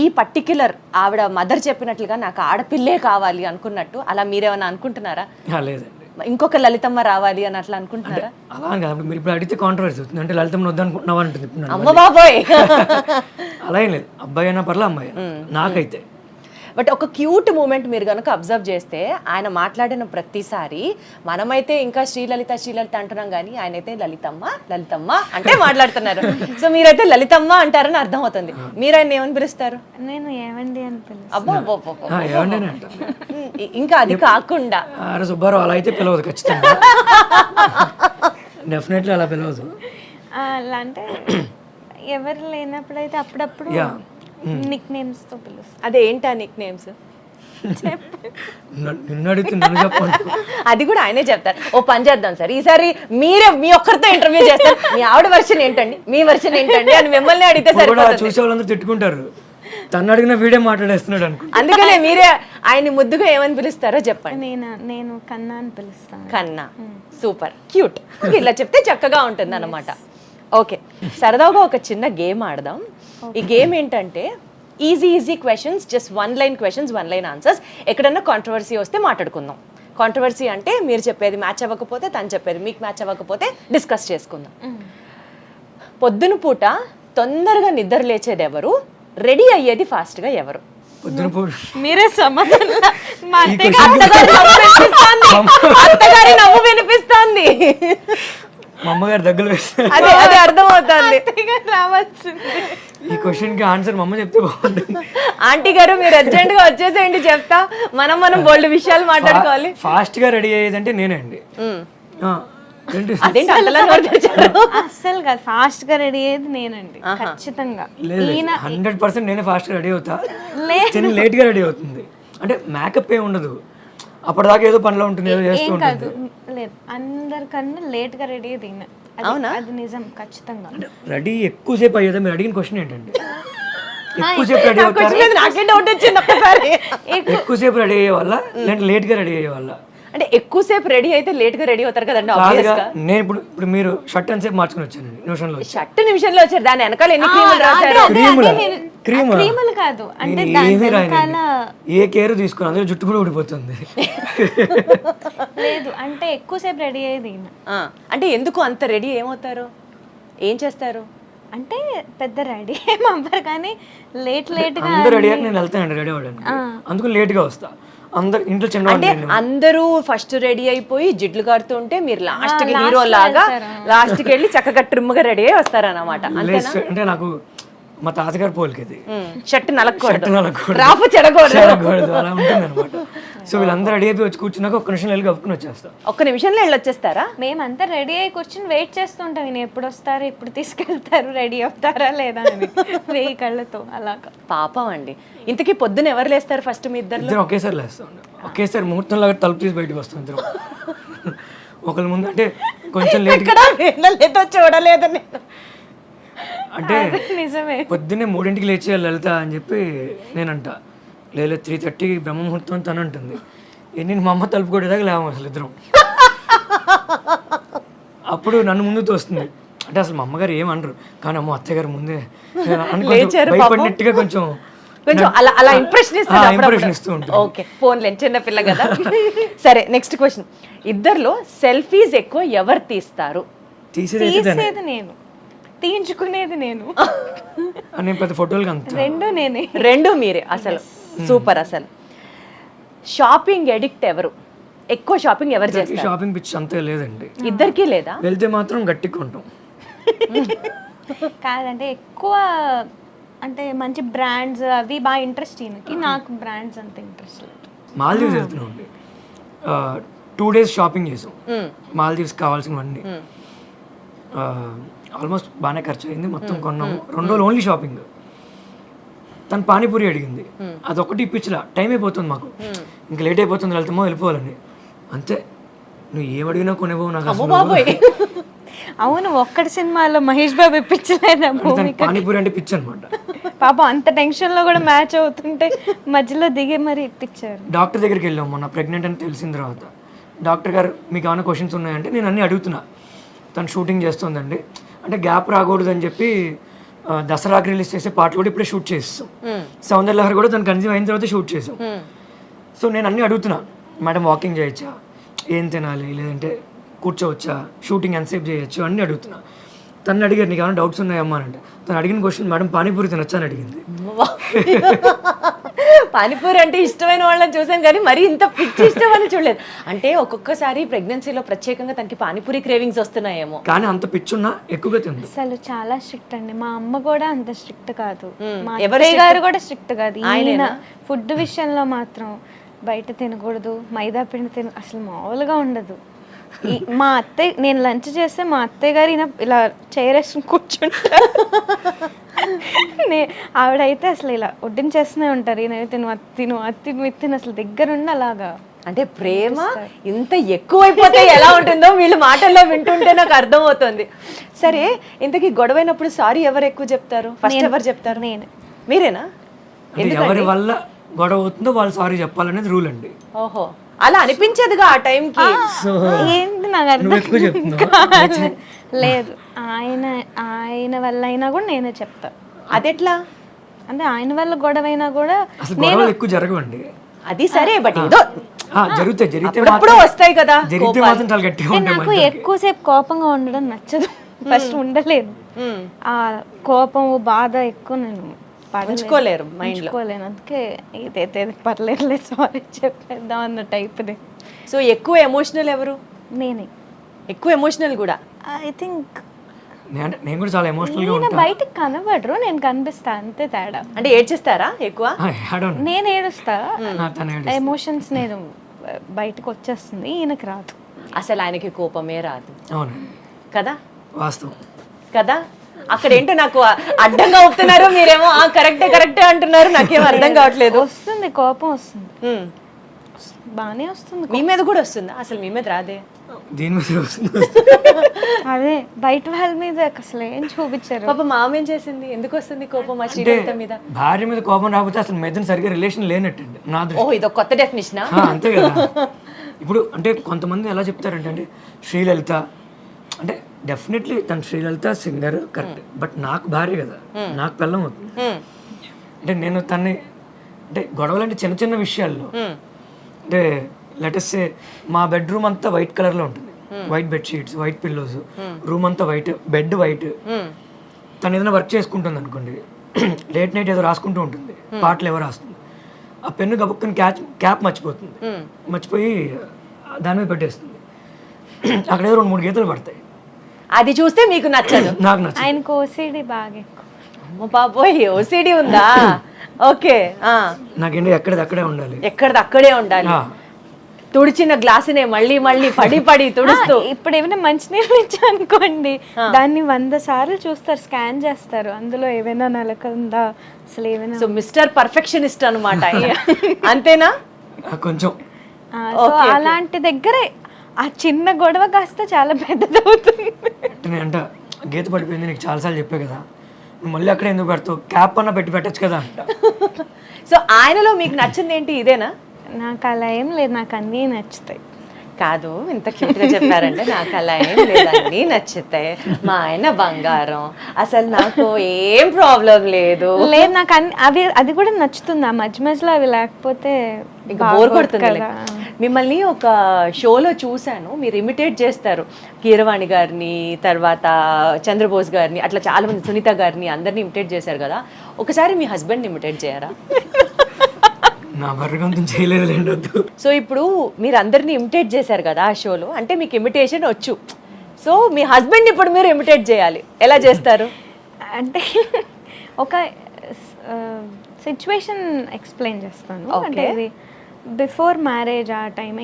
ఈ పర్టిక్యులర్ ఆవిడ మదర్ చెప్పినట్లుగా నాకు ఆడపిల్లే కావాలి అనుకున్నట్టు అలా మీరేమైనా అనుకుంటున్నారా? లేదండి, ఇంకొక లలితమ్మ రావాలి అని అట్లా అనుకుంటున్నారా? అలా అని కాదు. మీరు ఇప్పుడు అడిగితే కాంట్రవర్సీ అవుతుంది, అంటే లలితమ్మని వద్దనుకుంటున్నావా అంటుంది ఇప్పుడు నన్ను. అమ్మ బాబోయ్. అలా ఏం లేదు, అబ్బాయి అయినా పర్లే అమ్మాయి నాకైతే. బట్ ఒక క్యూట్ మూమెంట్ మీరు కనుక అబ్జర్వ్ చేస్తే ఆయన మాట్లాడిన ప్రతిసారి మనమైతే ఇంకా శ్రీలలిత శ్రీలలిత అంటున్నాం కానీ ఆయన అయితే లలితమ్మ లలితమ్మ అంటే మాట్లాడుతున్నారు. సో మీరైతే లలితమ్మ అంటారని అర్థం అవుతుంది. మీరు ఆయన ఏమని పిలుస్తారు? నేను ఏమండి అని పిలుస్తాను. అబ్బో ఏమండి అంటారు. ఇంకా అది కాకుండా అరే సుబ్బారావు అలా అయితే పిలవదు ఖచ్చితంగా, డెఫినెట్లీ అలా పిలవదు. అలా అంటే ఎవరు లేనప్పుడైతే అప్పుడప్పుడు నిక్ నేమ్స్ తో పిలుస్తాను. అదే ఏంటా నిక్ నేమ్స్? నిన్ను అడిగితే నన్ను చెప్పండి. అది కూడా ఆయనే చెప్తారు. ఓ పని చేద్దాం సార్, ఈసారి మీరే మీ ఒక్కరితో ఇంటర్వ్యూ చేస్తారు. మీ ఆవిడ వర్షన్ ఏంటండి, మీ వర్షన్ ఏంటండి అని మిమ్మల్ని అడిగితే సరిపోతుంది. చూసే వాళ్ళందరూ తిట్టుకుంటారు, తను అడిగిన వీడియో మాట్లాడేస్తున్నాడు అనుకో. అందుకనే మీరే ఆయన్ని ముద్దుగా ఏమని పిలుస్తారో చెప్పండి. నేను కన్నా అని పిలుస్తాను. కన్నా, సూపర్ క్యూట్. ఇలా చెప్తే చక్కగా ఉంటుంది అన్నమాట. ఓకే, సరదాగా ఒక చిన్న గేమ్ ఆడదాం. ఈ గేమ్ ఏంటంటే easy questions, just 1 line questions, 1 line answers. ఎక్కడన్నా కాంట్రవర్సీ వస్తే మాట్లాడుకుందాం. కాంట్రవర్సీ అంటే మీరు చెప్పేది మ్యాచ్ అవ్వకపోతే, తను చెప్పేది మీకు మ్యాచ్ అవ్వకపోతే డిస్కస్ చేసుకుందాం. పొద్దున పూట తొందరగా నిద్ర లేచేది ఎవరు, రెడీ అయ్యేది ఫాస్ట్గా ఎవరు? పొద్దున పూట మీరే సమాధానం. అత్తగారి నవ్వు వినిపిస్తోంది. మా అమ్మగారు దగ్గర వేస్తే అదే అదే అర్థమవుతుంది. రావచ్చు. ఈ క్వశ్చన్ కి ఆన్సర్ మా అమ్మ చెప్తే బాగుంటుంది. ఆంటీ గారు మీరు అర్జెంట్ గా వచ్చేసేయండి, చెప్తా. మనం బోల్డ్ విషయాలు మాట్లాడుకోవాలి. ఫాస్ట్ గా రెడీ అయ్యేదంటే నేనండి. అదేంటి అంతలా నోరు తెరిచారు? అస్సలు కాదు, ఫాస్ట్ గా రెడీ అయ్యేది నేనండి ఖచ్చితంగా. 100% నేనే ఫాస్ట్ గా రెడీ అవుతా, చిన్న లేట్ గా రెడీ అవుతుంది. అంటే మేకప్ ఏ ఉండదు, అప్పటిదాకా ఏదో పనిలో ఉంటుంది, ఏదో చేస్తూ ఉంటుంది. లేదు, అందరికన్నా లేట్ గా రెడీ అయ్యేది ఈయన. అవునా? అది నిజం ఖచ్చితంగా. రెడీ ఎక్కువసేపు అయ్యేదా? మీరు అడిగిన క్వశ్చన్ ఏంటండి? ఎక్కువసేపు రెడీ అవుతారు, నాకే డౌట్ వచ్చింది ఒక్కసారి. ఎక్కువసేపు రెడీ అయ్యే వాళ్ళ లేదంటే లేట్ గా రెడీ అయ్యే వాళ్ళ? అంటే ఎక్కువసేపు రెడీ అయితే లేట్ గా రెడీ అవుతారు కదండి. నేను ఇప్పుడు మీరు షర్ట్ అని సేపు మార్చుకుని వచ్చానండి, నిమిషంలో షర్ట్ నిమిషంలో వచ్చారు. దాని వెనకాల ఎన్ని క్రీములు రాశారు? క్రీములు కాదు అంటే ఏమీ రాయనండి, ఏ కేర్ తీసుకుని అందులో జుట్టు కూడా ఊడిపోతుంది. లేదు అంటే ఎక్కువసేపు రెడీ అయ్యేది ఈయన. అంటే ఎందుకు అంత రెడీ ఏమవుతారు, ఏం చేస్తారు? అంటే పెద్ద రెడీ ఏం అవ్వరు కానీ లేట్ గా అందరూ రెడీ అయ్యాక నేను వెళ్తానండి రెడీ అవ్వడానికి, అందుకు లేట్ గా వస్తా. అందరు ఇంట్లో చిన్న అంటే అందరూ ఫస్ట్ రెడీ అయిపోయి జిడ్లు కారుతూ ఉంటే మీరు లాస్ట్ కి హీరో లాగా లాస్ట్ కి వెళ్ళి చక్కగా ట్రిమ్ గా రెడీ అయ్యి వస్తారన్నమాట. అంటే నాకు మా తాతగారు పోలికేది, షర్ట్ నలకూడదు, రాపు చెడకూడదు అలా ఉంటుంది అనమాట. సో వీళ్ళందరూ రెడీ అయిపోయి వచ్చి కూర్చున్నాక ఒక్క నిమిషం వెళ్ళి కప్పుకుని వచ్చేస్తా. ఒక్క నిమిషంలో వెళ్ళి వచ్చేస్తారా? మేమంతా రెడీ అయ్యి కూర్చుని వెయిట్ చేస్తుంటాం, నేను ఎప్పుడు వస్తారు, ఎప్పుడు తీసుకెళ్తారు, రెడీ అవుతారా లేదా అని 1000 కళ్ళతో అలాగా. పాపం అండి. ఇంతకీ పొద్దున ఎవరు లేస్తారు ఫస్ట్? మీ ఇద్దరు ఒకేసారి లేస్తాం, ఒకేసారి ముహూర్తం లాగా తలుపు తీసి బయటకు వస్తాం ఇద్దరు. ఒకళ్ళ ముందు అంటే కొంచెం లేట్ చూడలేదు అంటే నిజమే. పొద్దున్నే 3ంటికి లేచి లలిత అని చెప్పి నేనంట, లేదు 3:30 బ్రహ్మముహూర్తం అని తను అంటుంది. నేను మా అమ్మ తలుపు కొట్టేదాకా లేవం అసలు ఇద్దరం. అప్పుడు నన్ను ముందు తోస్తుంది. అంటే అసలు మా అమ్మగారు ఏమనరు కానీ అమ్మ అత్తయ్య గారు ముందే భయపడినట్టుగా కొంచెం అలా ఇంప్రెషన్ ఇస్తూ ఉంటారు. ఓకే, ఫోన్లే చిన్నపిల్ల కదా. సరే, నెక్స్ట్ క్వశ్చన్. ఇద్దరిలో సెల్ఫీస్ ఎక్కువ ఎవరు తీస్తారు? తీసేది నేను, తీయించుకునేది నేను. పెద్ద ఫోటోలు అంత రెండు మీరే. అసలు సూపర్. అసలు షాపింగ్ ఎడిక్ట్ ఎవరు? ఎక్కువ షాపింగ్ ఎవరు చేస్తారు? షాపింగ్ పిచ్చి అంతే లేదండి, ఇద్దరికి లేదా? వెళ్తే మాత్రం గట్టిగా కొంటాం. కాదంటే ఎక్కువ అంటే మంచి బ్రాండ్స్ అవి బాగా ఇంట్రెస్ట్ ఈయనకి, నాకు బ్రాండ్స్ అంత ఇంట్రెస్ట్ లేదు. మాల్దీవ్స్ వెళ్తున్నాం అండి, 2 days షాపింగ్ చేసాం. మాల్దీవ్స్ కావాల్సినవన్నీ ఆల్మోస్ట్ బాగానే ఖర్చు అయింది, మొత్తం కొన్నాము. 2 రోజులు ఓన్లీ షాపింగ్. తను పానీపూరి అడిగింది, అదొకటి ఇప్పించలా, టైం అయిపోతుంది మాకు, ఇంకా లేట్ అయిపోతుంది, వెళ్తామో వెళ్ళిపోవాలని. అంతే, నువ్వు ఏం అడిగినా కొనేవో నాకు. అవును, ఒక్కటి సినిమాలో మహేష్ బాబు ఇప్పించలేదా తనకి భూమిక? పానీపూరి అంటే పిచ్చి అనమాట. పాపం అంత టెన్షన్ లో కూడా మ్యాచ్ అవుతుంటే మధ్యలో దిగి మరి ఇప్పించారు. డాక్టర్ దగ్గరికి వెళ్ళాం మొన్న ప్రెగ్నెంట్ అని తెలిసిన తర్వాత. డాక్టర్ గారు మీకు ఏమైనా క్వశ్చన్స్ ఉన్నాయంటే నేను అన్నీ అడుగుతున్నా. తను షూటింగ్ చేస్తుందండి అంటే గ్యాప్ రాకూడదు అని చెప్పి దసరాకి రిలీజ్ చేసే పాటలు కూడా ఇప్పుడే షూట్ చేస్తాం. సౌందర్యలహరి కూడా తను కన్సీవ్ అయిన తర్వాత షూట్ చేసాం. సో నేను అన్నీ అడుగుతున్నా, మేడం వాకింగ్ చేయొచ్చా, ఏం తినాలి, లేదంటే కూర్చోవచ్చా, షూటింగ్ ఎంతసేపు చేయొచ్చు అన్నీ అడుగుతున్నా. తను అడిగారు నీకు ఏమైనా డౌట్స్ ఉన్నాయమ్మా అని అంటే తను అడిగిన క్వశ్చన్ మేడం పానీపూరి తినొచ్చా అని అడిగింది. పానీపూరి అంటే ఇష్టమైన వాళ్ళని చూసాను కానీ మరి ఇంత పిచ్చి ఇష్టం అని చూడలేదు. అంటే ఒక్కొక్కసారి ప్రెగ్నెన్సీలో ప్రత్యేకంగా తనకి పానీపూరి క్రేవింగ్స్ వస్తున్నాయేమో. కానీ అంత పిచ్చున్నా ఎక్కువగా తింది. అసలు చాలా స్ట్రిక్ట్ అండి. మా అమ్మ కూడా అంత స్ట్రిక్ట్ కాదు, మా ఎవరు అత్తయ్య గారు కూడా స్ట్రిక్ట్ కాదు. ఆయన ఆయనేనా? ఫుడ్ విషయంలో మాత్రం బయట తినకూడదు, మైదా పిండి తిన అసలు మామూలుగా ఉండదు. మా అత్తయ్య, నేను లంచ్ చేస్తే మా అత్తయ్య గారు ఇలా చేరేసుకుని కూర్చుంటారు. ఆవిడైతే అసలు ఇలా వడ్డించేస్తూనే ఉంటారు. ఈయన తిను అత్తి తిను అసలు దగ్గరుండి అలాగా. అంటే ప్రేమ ఇంత ఎక్కువైపోతే ఎలా ఉంటుందో వీళ్ళు మాటల్లో వింటుంటే నాకు అర్థమవుతుంది. సరే, ఇంతకీ గొడవైనప్పుడు సారీ ఎవరు ఎక్కువ చెప్తారు? ఫస్ట్ ఎవరు చెప్తారు? నేను. మీరేనా? అంటే ఎవరి వల్ల గొడవ అవుతుందో వాళ్ళు సారీ చెప్పాలనేది రూల్ అండి. ఓహో, అలా అనిపించేదిగా ఆ టైంకి. ఏంటి నాకు అర్థం నువ్వు ఎక్కువ చెప్తున్నావు. కాదు. లేదు, ఆయన వల్ల అయినా కూడా నేనే చెప్తా. అదెట్లా? అంటే ఆయన వల్ల గొడవ అయినా కూడా అసలు గొడవలు ఎక్కువ జరగవండి. అది సరే, బట్ ఏదో జరిగితే అప్పుడప్పుడు వస్తాయి కదా జరిగితే మాత్రం చాలా గట్టిగా అంటే ఉంటాయి. నాకు ఎక్కువసేపు కోపంగా ఉండడం నచ్చదు. ఫస్ట్ ఉండలేను. ఆ కోపం బాధ ఎక్కువ నేను ఉంచుకోలేరు మైండ్ లో. ఉంచుకోలేను. అందుకే ఇదైతే పర్లేదు సారీ చెప్పేద్దాం అన్న టైప్ది. సో ఎక్కువ ఎమోషనల్ ఎవరు? నేనే ఎక్కువ ఎమోషనల్ కూడా. ఐ థింక్ నేను కూడా చాలా ఎమోషనల్ గా నేను ఉంటా. బయటకు కనబడరు, నేను కనిపిస్తా, అంతే తేడా. అంటే ఏడ్చేస్తారా ఎక్కువ? నేను ఏడుస్తా, తను ఎమోషన్స్ నేను బయటకు వచ్చేస్తుంది, ఈయనకి రాదు. అసలు ఆయనకి కోపమే రాదు అవును కదా? వాస్తవం కదా? అక్కడ ఏంటో నాకు అడ్డంగా ఒప్పుతున్నారు, మీరేమో కరెక్టే అంటున్నారు. నాకేం అర్థం కావట్లేదు. వస్తుంది కోపం, వస్తుంది, ఉమ్. బానే వస్తుంది. మీ మీద కూడా వస్తుందా? అసలు మీ మీద రాదే. దీని మీద వస్తుంది. అదే బయట వాళ్ళ మీద అసలు ఏం చూపించారు. పాప మామ ఏం చేసింది? ఎందుకు వస్తుంది కోపం ఆ అంటే శ్రీలలిత మీద? భార్య మీద కోపం రాకపోతే అసలు మీద సరిగ్గా రిలేషన్ లేనట్టండి నా ఓ, దృష్టి. ఇదొక కొత్త డెఫినేషనా? అంతే కదా. ఇప్పుడు అంటే కొంతమంది ఎలా చెప్తారంటే అండి శ్రీలలిత అంటే డెఫినెట్లీ తను శ్రీలలిత సింగర్ కరెక్ట్, బట్ నాకు భార్య కదా, నాకు పిల్లం అవుతుంది. అంటే నేను తన్ని అంటే గొడవలు అంటే చిన్న చిన్న విషయాల్లో అంటే లెటెస్ట్ మా బెడ్రూమ్ అంతా వైట్ కలర్లో ఉంటుంది, white bedsheets, white pillows, room అంతా వైట్, బెడ్ వైట్. తను ఏదైనా వర్క్ చేసుకుంటుంది అనుకోండి, లేట్ నైట్ ఏదో రాసుకుంటూ ఉంటుంది, పాటలు ఎవరు రాస్తుంది, ఆ పెన్ను గబుక్కుని క్యాప్ మర్చిపోతుంది, మర్చిపోయి దాని మీద పెట్టేస్తుంది. అక్కడ ఏదో 2-3 గీతలు పడతాయి. అది చూస్తే మీకు నచ్చదు? నాకు నచ్చదు. ఆయనకు ఓసిడి బాగా ఎక్కువ. అమ్మ బాబోయ్, ఓసిడి ఉందా? ఓకే. నాకేంటి ఎక్కడిది అక్కడే ఉండాలి, ఎక్కడిది అక్కడే ఉండాలి. తుడిచిన గ్లాసునే మళ్ళీ మళ్ళీ పడి తుడుస్తూ. ఇప్పుడు ఏమైనా మంచినీళ్ళు ఇచ్చా అనుకోండి, దాన్ని 100 సార్లు చూస్తారు, స్కాన్ చేస్తారు, అందులో ఏమైనా నలక ఉందా అసలు ఏమైనా. సో మిస్టర్ పర్ఫెక్షనిస్ట్ అనమాట. అంతేనా? కొంచెం. సో అలాంటి దగ్గరే ఆ చిన్న గొడవ కాస్త చాలా పెద్దదవుతుంది. అంటే నేను అంట గీత పడిపోయింది నీకు చాలాసార్లు చెప్పే కదా, నువ్వు మళ్ళీ అక్కడ ఎందుకు పెడతావు, క్యాప్ అన్న పెట్టచ్చు కదా అంట. సో ఆయనలో మీకు నచ్చింది ఏంటి? ఇదేనా? నాకు అలా ఏం లేదు, నాకు అన్నీ నచ్చుతాయి. కాదు, ఇంత క్యూట్గా చెప్పారంటే నాకు అలా ఏం లేదండి, నచ్చుతాయి. మా ఆయన బంగారం, అసలు నాకు ఏం ప్రాబ్లం లేదు. లేదు, నాకు అది కూడా నచ్చుతుంది. ఆ మధ్య మధ్యలో అవి లేకపోతే ఇంకా బోర్ కొడుతుంది. మిమ్మల్ని ఒక షోలో చూశాను, మీరు ఇమిటేట్ చేస్తారు కీరవాణి గారిని, తర్వాత చంద్రబోస్ గారిని, అట్లా చాలా మంది, సునీత గారిని, అందరినీ ఇమిటేట్ చేశారు కదా. ఒకసారి మీ హస్బెండ్ ఇమిటేట్ చేయరా? నా బర్రగంతం చేయలేదు. సో ఇప్పుడు మీరు అందరినీ ఇమిటేట్ చేశారు కదా ఆ షోలో, అంటే మీకు ఇమిటేషన్ వచ్చు. సో మీ హస్బెండ్ ఇప్పుడు మీరు ఇమిటేట్ చేయాలి, ఎలా చేస్తారు? అంటే ఒక సిచ్యువేషన్ ఎక్స్ప్లెయిన్ చేస్తాను. అంటే ఇది బిఫోర్ మ్యారేజ్ ఆ టైం,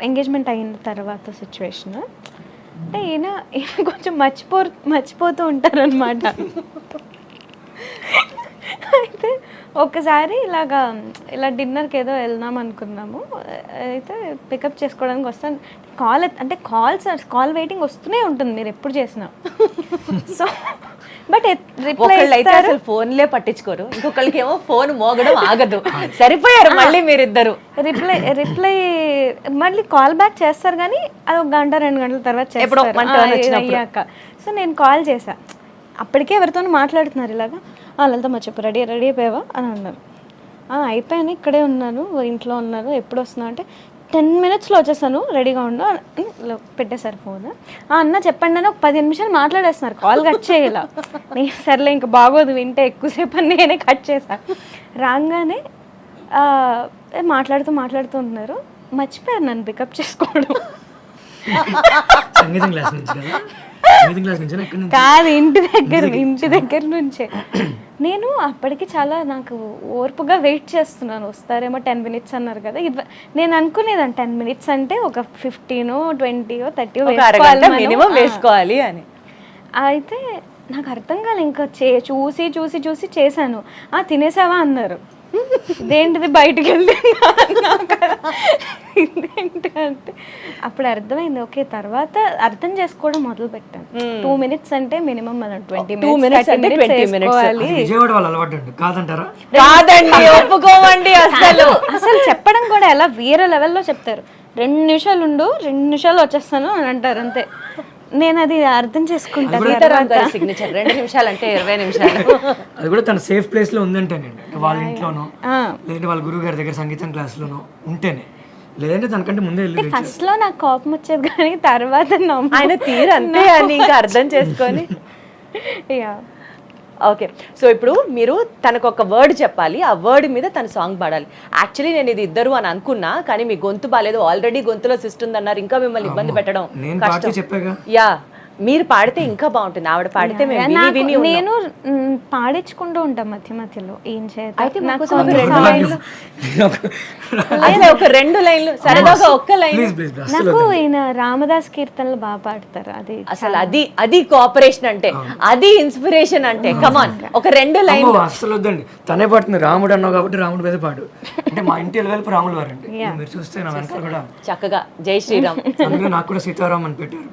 ఎంగేజ్మెంట్ అయిన తర్వాత సిచ్యువేషన్. అంటే ఈయన కొంచెం మర్చిపోతూ ఉంటారు అనమాట. అయితే ఒక్కసారి ఇలా డిన్నర్కి ఏదో వెళ్దాం అనుకున్నాము, అయితే పికప్ చేసుకోవడానికి వస్తాను. కాల్ వెయిటింగ్ వస్తూనే ఉంటుంది మీరు ఎప్పుడు చేసినా. సో బట్ ఒకళ్ళు అయితే అసలు ఫోన్లే పట్టించుకోరు, ఇంకొకళ్ళకి ఏమో ఫోన్ మోగడం ఆగదు. సరిపోయారు మళ్ళీ మీరిద్దరు. రిప్లై మళ్ళీ కాల్ బ్యాక్ చేస్తారు కానీ అది 1 గంట 2 గంటల తర్వాత చేస్తారు అయ్యాక. సో నేను కాల్ చేశా, అప్పటికే ఎవరితోనూ మాట్లాడుతున్నారు ఇలాగా. లలితమ్మ చెప్పు, రెడీ అయిపోయావా అని అన్నారు. అయిపోయాను, ఇక్కడే ఉన్నాను, ఇంట్లో ఉన్నాను, ఎప్పుడు వస్తున్నావు అంటే 10 minutesలో వచ్చేసాను, రెడీగా ఉండు అని పెట్టేశారు ఫోన్. అన్న చెప్పండి అని ఒక 10 నిమిషాలు మాట్లాడేస్తున్నారు, కాల్ కట్ చేయాల. నేను సర్లే ఇంకా బాగోదు వింటే ఎక్కువసేపు అని నేనే కట్ చేశాను. రాగానే మాట్లాడుతూ ఉన్నారు, మర్చిపోయారు నన్ను పికప్ చేసుకోవడం. సంగీతం క్లాస్ నుంచి కదా? సంగీతం క్లాస్ నుంచి ఎక్కడి నుంచి? కాదు, ఇంటి దగ్గర నుంచే. నేను అప్పటికి చాలా నాకు ఓర్పుగా వెయిట్ చేస్తున్నాను, వస్తారేమో 10 minutes అన్నారు కదా. నేను అనుకునేదాన్ని 10 minutes అంటే ఒక 15, 20, 30 వేసుకోవాలి అని. అయితే నాకు అర్థం కాలే, ఇంకా చూసి చేశాను. తినేసావా అన్నారు. ఇదేంటిది బయటికి వెళ్ళి ఇదేంటి అంటే అప్పుడు అర్థమైంది. ఓకే, తర్వాత అర్థం చేసుకోవడం మొదలు పెట్టాను. 2 minutes అంటే మినిమం మనం 20 minutes విజయవాడ వాళ్ళు అలవాటు అండి, కాదంటారా? కాదండి, ఒప్పుకోమండి. అసలు చెప్పడం కూడా ఎలా వేరే లెవెల్లో చెప్తారు. 2 నిమిషాలు ఉండు, 2 నిమిషాలు వచ్చేస్తాను అని అంటారు అంతే. నేను అది అర్థం చేసుకుంటాను. సిగ్నేచర్ 2 నిమిషాలు అంటే 20 నిమిషాలు. అది కూడా తన సేఫ్ ప్లేస్ లో ఉందంటేనండి, వాళ్ళ ఇంట్లోనో లేదంటే వాళ్ళ గురువు గారి దగ్గర సంగీతం క్లాస్లోనో ఉంటేనే, లేదంటే తనకంటే ముందే వెళ్ళి. ఫస్ట్ లో నాకు కోపం వచ్చేది కానీ తర్వాత ఆయన తీరు అంతే అని ఇంకా అర్థం చేసుకొని. ఓకే, సో ఇప్పుడు మీరు తనకు ఒక వర్డ్ చెప్పాలి, ఆ వర్డ్ మీద తన సాంగ్ పాడాలి. యాక్చువల్లీ నేను ఇది ఇద్దరు అని అనుకున్నా, కానీ మీ గొంతు బాగాలేదు, ఆల్రెడీ గొంతులో సిస్ట్ ఉందన్నారు, ఇంకా మిమ్మల్ని ఇబ్బంది పెట్టడం కష్టం. యా, మీరు పాడితే ఇంకా బాగుంటుంది, ఆవిడ పాడితే నేను పాడించుకుంటూ ఉంటాం మధ్య మధ్యలో. ఏం చేయాలి, ఒక 2 లైన్లు సరదాగా, ఒక్క లైన్. నాకు ఈయన రామదాస్ కీర్తనలు బాగా పాడతారు. అది అసలు అది కోఆపరేషన్ అంటే, అది ఇన్స్పిరేషన్ అంటే. కమాన్, ఒక 2 లైన్లు. అసలు వద్దండి, తనే పాడుతుంది. రాముడు అన్నావు కాబట్టి రాముడు మీద పాడు అంటే మా ఇంటి వెళ్ళి రాములు వారండి. మీరు చూస్తే నా వెనకాల కూడా చక్కగా జై శ్రీరామ్, అందులో నాకు కూడా సీతారాం అని పెట్టారు.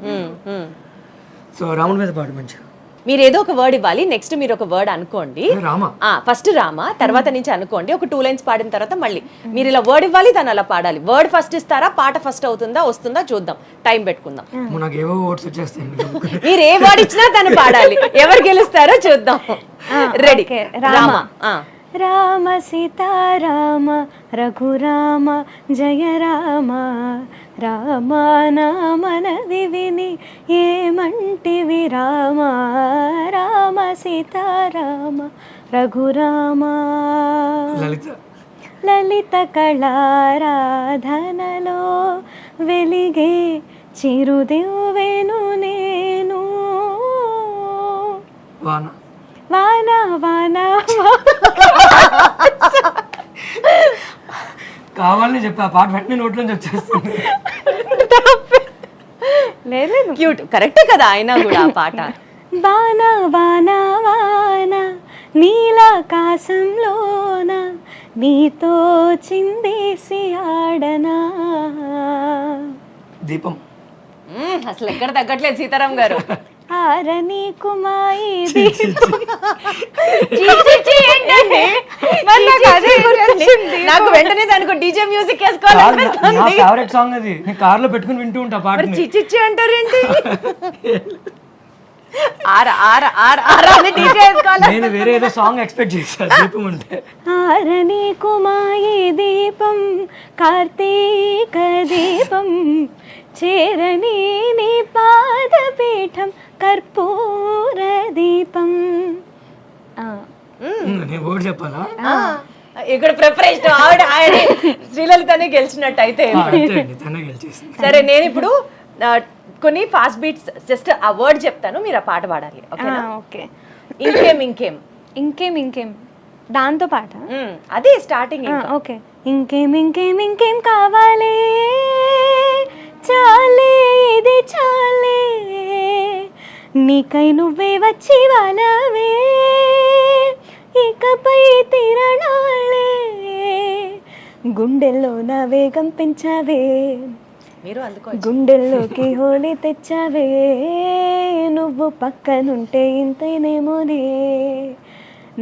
సో రాముడి మీద పాడు మంచిగా. మీరు ఏదో ఒక వర్డ్ ఇవ్వాలి, నెక్స్ట్ మీరు ఒక వర్డ్ అనుకోండి. ఫస్ట్ రామ, తర్వాత నుంచి అనుకోండి. ఒక 2 lines పాడిన తర్వాత మళ్ళీ మీరు ఇలా వర్డ్ ఇవ్వాలి, తను అలా పాడాలి. వర్డ్ ఫస్ట్ ఇస్తారా, పాట ఫస్ట్ అవుతుందా, వస్తుందా చూద్దాం, టైం పెట్టుకుందాం. మీరు ఏ వర్డ్ ఇచ్చినా తను పాడాలి, ఎవరు గెలుస్తారో చూద్దాం. రెడీ? రామ. రామ సీతారామ రఘురామ జయ రామ, రామ నామనది విని ఏమంటివి రామ, రామ సీతారామ రఘురామ. లలిత కళారాధనలో వెలిగే చిరుదివ్వెను నేను. వాన వాన కావాలని చెప్పి ఆ పాట వెంటనే నోట్లోంచి వచ్చేస్తుంది. లేదు, క్యూట్, కరెక్టే కదా ఆయన కూడా ఆ పాట. వాన వాన వాన నీలాకాశంలోన నీతో చిందేసి ఆడనా. దీపం. అసలు ఎక్కడ తగ్గట్లేదు సీతారాం గారు. ఆరని కుమాయి నాకు వెంటనే దానికి డీజే మ్యూజిక్ వేసుకోవాలి. ఫేవరెట్ సాంగ్ అది, నేను కార్ లో పెట్టుకుని వింటూ ఉంటా పాట. చిచ్చి అంటారేంటి? నేను వేరే ఏదో సాంగ్ ఎక్స్పెక్ట్ చేశాను దీపం అంటే. ఆరని కుమాయి దీపం కార్తీక దీపం చేరని నీ పాదపీఠం కర్పూర దీపం. నేను వర్డ్ చెప్పాలా? ఇక్కడ ప్రిపరేషన్ ఆవిడ శ్రీలలితనే గెలిచినట్టు అయితే. సరే, నేను ఇప్పుడు కొన్ని ఫాస్ట్ బీట్స్ జస్ట్ ఆ వర్డ్ చెప్తాను, మీరు ఆ పాట పాడాలి. ఓకే. ఇంకేం దాంతో పాట అదే స్టార్టింగ్. ఓకే. ఇంకేం కావాలి, చాలే ఇది చాలే, నీకై నువ్వే వచ్చి వాలవే, ఇకపై తిరణాలే గుండెల్లో నా వేగం పెంచావే మీరు అందుకో గుండెల్లోకి హోలీ తెచ్చావే నువ్వు పక్కనుంటే ఇంతేనేమోనే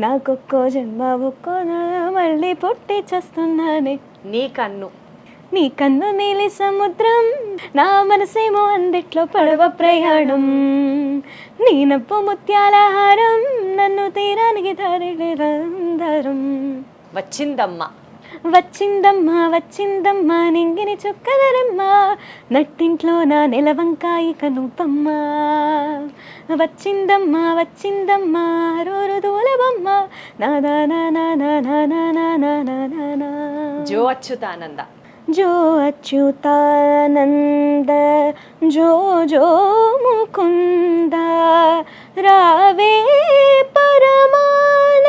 నాకొక్కో జన్మ ఒక్కో మళ్ళీ పుట్టి చేస్తున్నానే నీ కన్ను నీలి సముద్రం నా మనసేమో అందిట్లో పడవ ప్రయాణం నీ నవ్వు ముత్యాల హారం నన్ను తీరానికి దారం వచ్చిందమ్మా వచ్చిందమ్మా నింగిని చుక్కదరమ్మ నట్టింట్లో నా నెలవంకాయి కనుపమ్మ వచ్చిందమ్మా రోరు దూలబమ్మ నా జో అచ్యుతానంద जो अच्युतानंद जो जो मुकुंद रावे परमानंद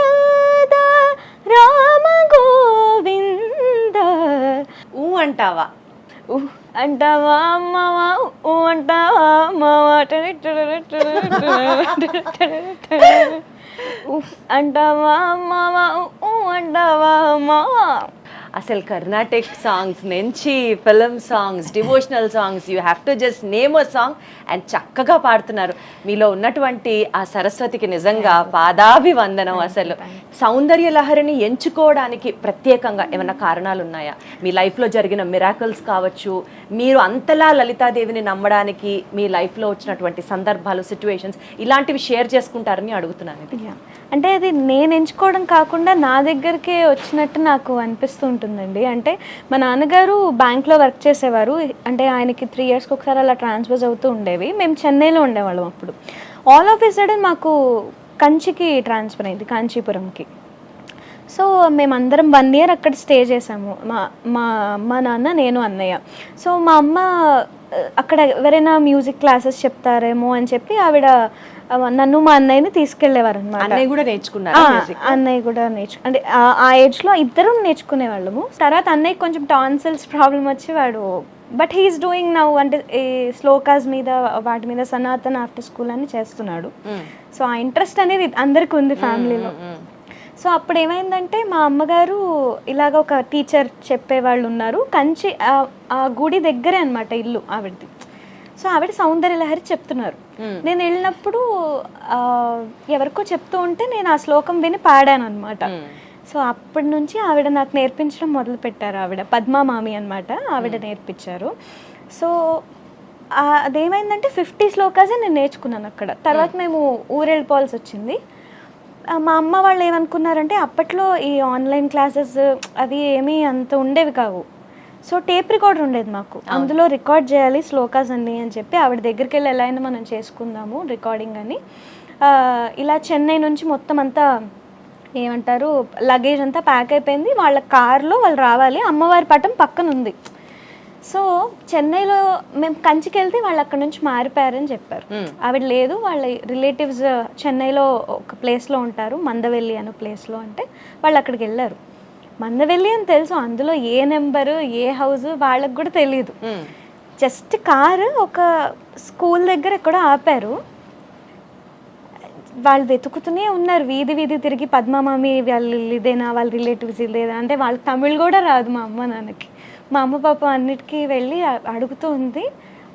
राम गोविंद అంటావా అంటావా అమ్మవా అంటావా అమ్మవా అంటావా అమ్మవా అంటావా అమ్మవా. అసలు కర్ణాటిక్ సాంగ్స్ నుంచి film songs, devotional songs, you have to just name a song and చక్కగా పాడుతున్నారు. మీలో ఉన్నటువంటి ఆ సరస్వతికి నిజంగా పాదాభివందనం. అసలు సౌందర్య లహరిని ఎంచుకోవడానికి ప్రత్యేకంగా ఏమైనా కారణాలు ఉన్నాయా? మీ లైఫ్లో జరిగిన మిరాకిల్స్ కావచ్చు, మీరు అంతలా లలితాదేవిని నమ్మడానికి మీ లైఫ్లో వచ్చినటువంటి సందర్భాలు, సిచ్యువేషన్స్ ఇలాంటివి షేర్ చేసుకుంటారని అడుగుతున్నాను. అంటే అది నేను ఎంచుకోవడం కాకుండా నా దగ్గరికే వచ్చినట్టు నాకు అనిపిస్తుంటుందండి. అంటే మా నాన్నగారు బ్యాంక్లో వర్క్ చేసేవారు. అంటే ఆయనకి 3 yearsకి ఒకసారి అలా ట్రాన్స్ఫర్స్ అవుతూ ఉండేవి. మేము చెన్నైలో ఉండేవాళ్ళం అప్పుడు. ఆల్ ఆఫ్ ఎ సడన్ మాకు కంచికి ట్రాన్స్ఫర్ అయింది, కాంచీపురంకి. సో మేమందరం 1 year అక్కడ స్టే చేసాము, మా అమ్మ నాన్న నేను అన్నయ్య. సో మా అమ్మ అక్కడ ఎవరైనా మ్యూజిక్ క్లాసెస్ చెప్తారేమో అని చెప్పి ఆవిడ నన్ను మా అన్నయ్యని తీసుకెళ్లేవారు అనమాట. అన్నయ్య కూడా నేర్చుకున్నారు? అన్నయ్య కూడా అంటే ఆ ఏజ్లో ఇద్దరం నేర్చుకునేవాళ్ళము. తర్వాత అన్నయ్య కొంచెం టాన్సిల్స్ ప్రాబ్లం వచ్చి వాడు బట్ హీఈస్ డూయింగ్ నౌ అంటే ఈ శ్లోకాస్ మీద వాటి మీద సనాతన్ ఆఫ్టర్ స్కూల్ అని చేస్తున్నాడు. సో ఆ ఇంట్రెస్ట్ అనేది అందరికీ ఉంది ఫ్యామిలీలో. సో అప్పుడు ఏమైందంటే మా అమ్మగారు ఇలాగ ఒక టీచర్ చెప్పేవాళ్ళు ఉన్నారు కంచి, ఆ గుడి దగ్గరే అనమాట ఇల్లు ఆవిడది. సో ఆవిడ సౌందర్య లహరి చెప్తున్నారు. నేను వెళ్ళినప్పుడు ఎవరికో చెప్తూ ఉంటే నేను ఆ శ్లోకం విని పాడాను అనమాట. సో అప్పటి నుంచి ఆవిడ నాకు నేర్పించడం మొదలు పెట్టారు. ఆవిడ పద్మా మామి అనమాట, ఆవిడ నేర్పించారు. సో అదేమైందంటే 50 శ్లోకాసే నేను నేర్చుకున్నాను అక్కడ. తర్వాత మేము ఊరు వెళ్ళిపోవాల్సి వచ్చింది. మా అమ్మ వాళ్ళు ఏమనుకున్నారంటే అప్పట్లో ఈ ఆన్లైన్ క్లాసెస్ అవి ఏమీ అంత ఉండేవి కావు. సో టేప్ రికార్డర్ ఉండేది మాకు, అందులో రికార్డ్ చేయాలి శ్లోకాస్ అన్ని అని చెప్పి ఆవిడ దగ్గరికి వెళ్ళి ఎలా అయినా మనం చేసుకుందాము రికార్డింగ్ అని. ఇలా చెన్నై నుంచి మొత్తం అంతా ఏమంటారు లగేజ్ అంతా ప్యాక్ అయిపోయింది. వాళ్ళ కార్లో వాళ్ళు రావాలి, అమ్మవారి పటం పక్కన ఉంది. సో చెన్నైలో మేము కంచికి వెళ్తే వాళ్ళు అక్కడ నుంచి మారిపోయారని చెప్పారు. ఆవిడ లేదు, వాళ్ళ రిలేటివ్స్ చెన్నైలో ఒక ప్లేస్లో ఉంటారు, మందవెల్లి అనే ప్లేస్లో. అంటే వాళ్ళు అక్కడికి వెళ్ళారు. మందవెల్లి అని తెలుసు, అందులో ఏ నెంబరు ఏ హౌస్ వాళ్ళకి కూడా తెలియదు. జస్ట్ కారు ఒక స్కూల్ దగ్గర ఎక్కడో ఆపారు. వాళ్ళు వెతుకుతూనే ఉన్నారు, వీధి వీధి తిరిగి పద్మమామి వాళ్ళు ఇదేనా, వాళ్ళ రిలేటివ్స్ ఇదేనా అంటే వాళ్ళకి తమిళ్ కూడా రాదు మా అమ్మ నాన్నకి. మా అమ్మ పాప అన్నిటికీ వెళ్ళి అడుగుతూ ఉంది.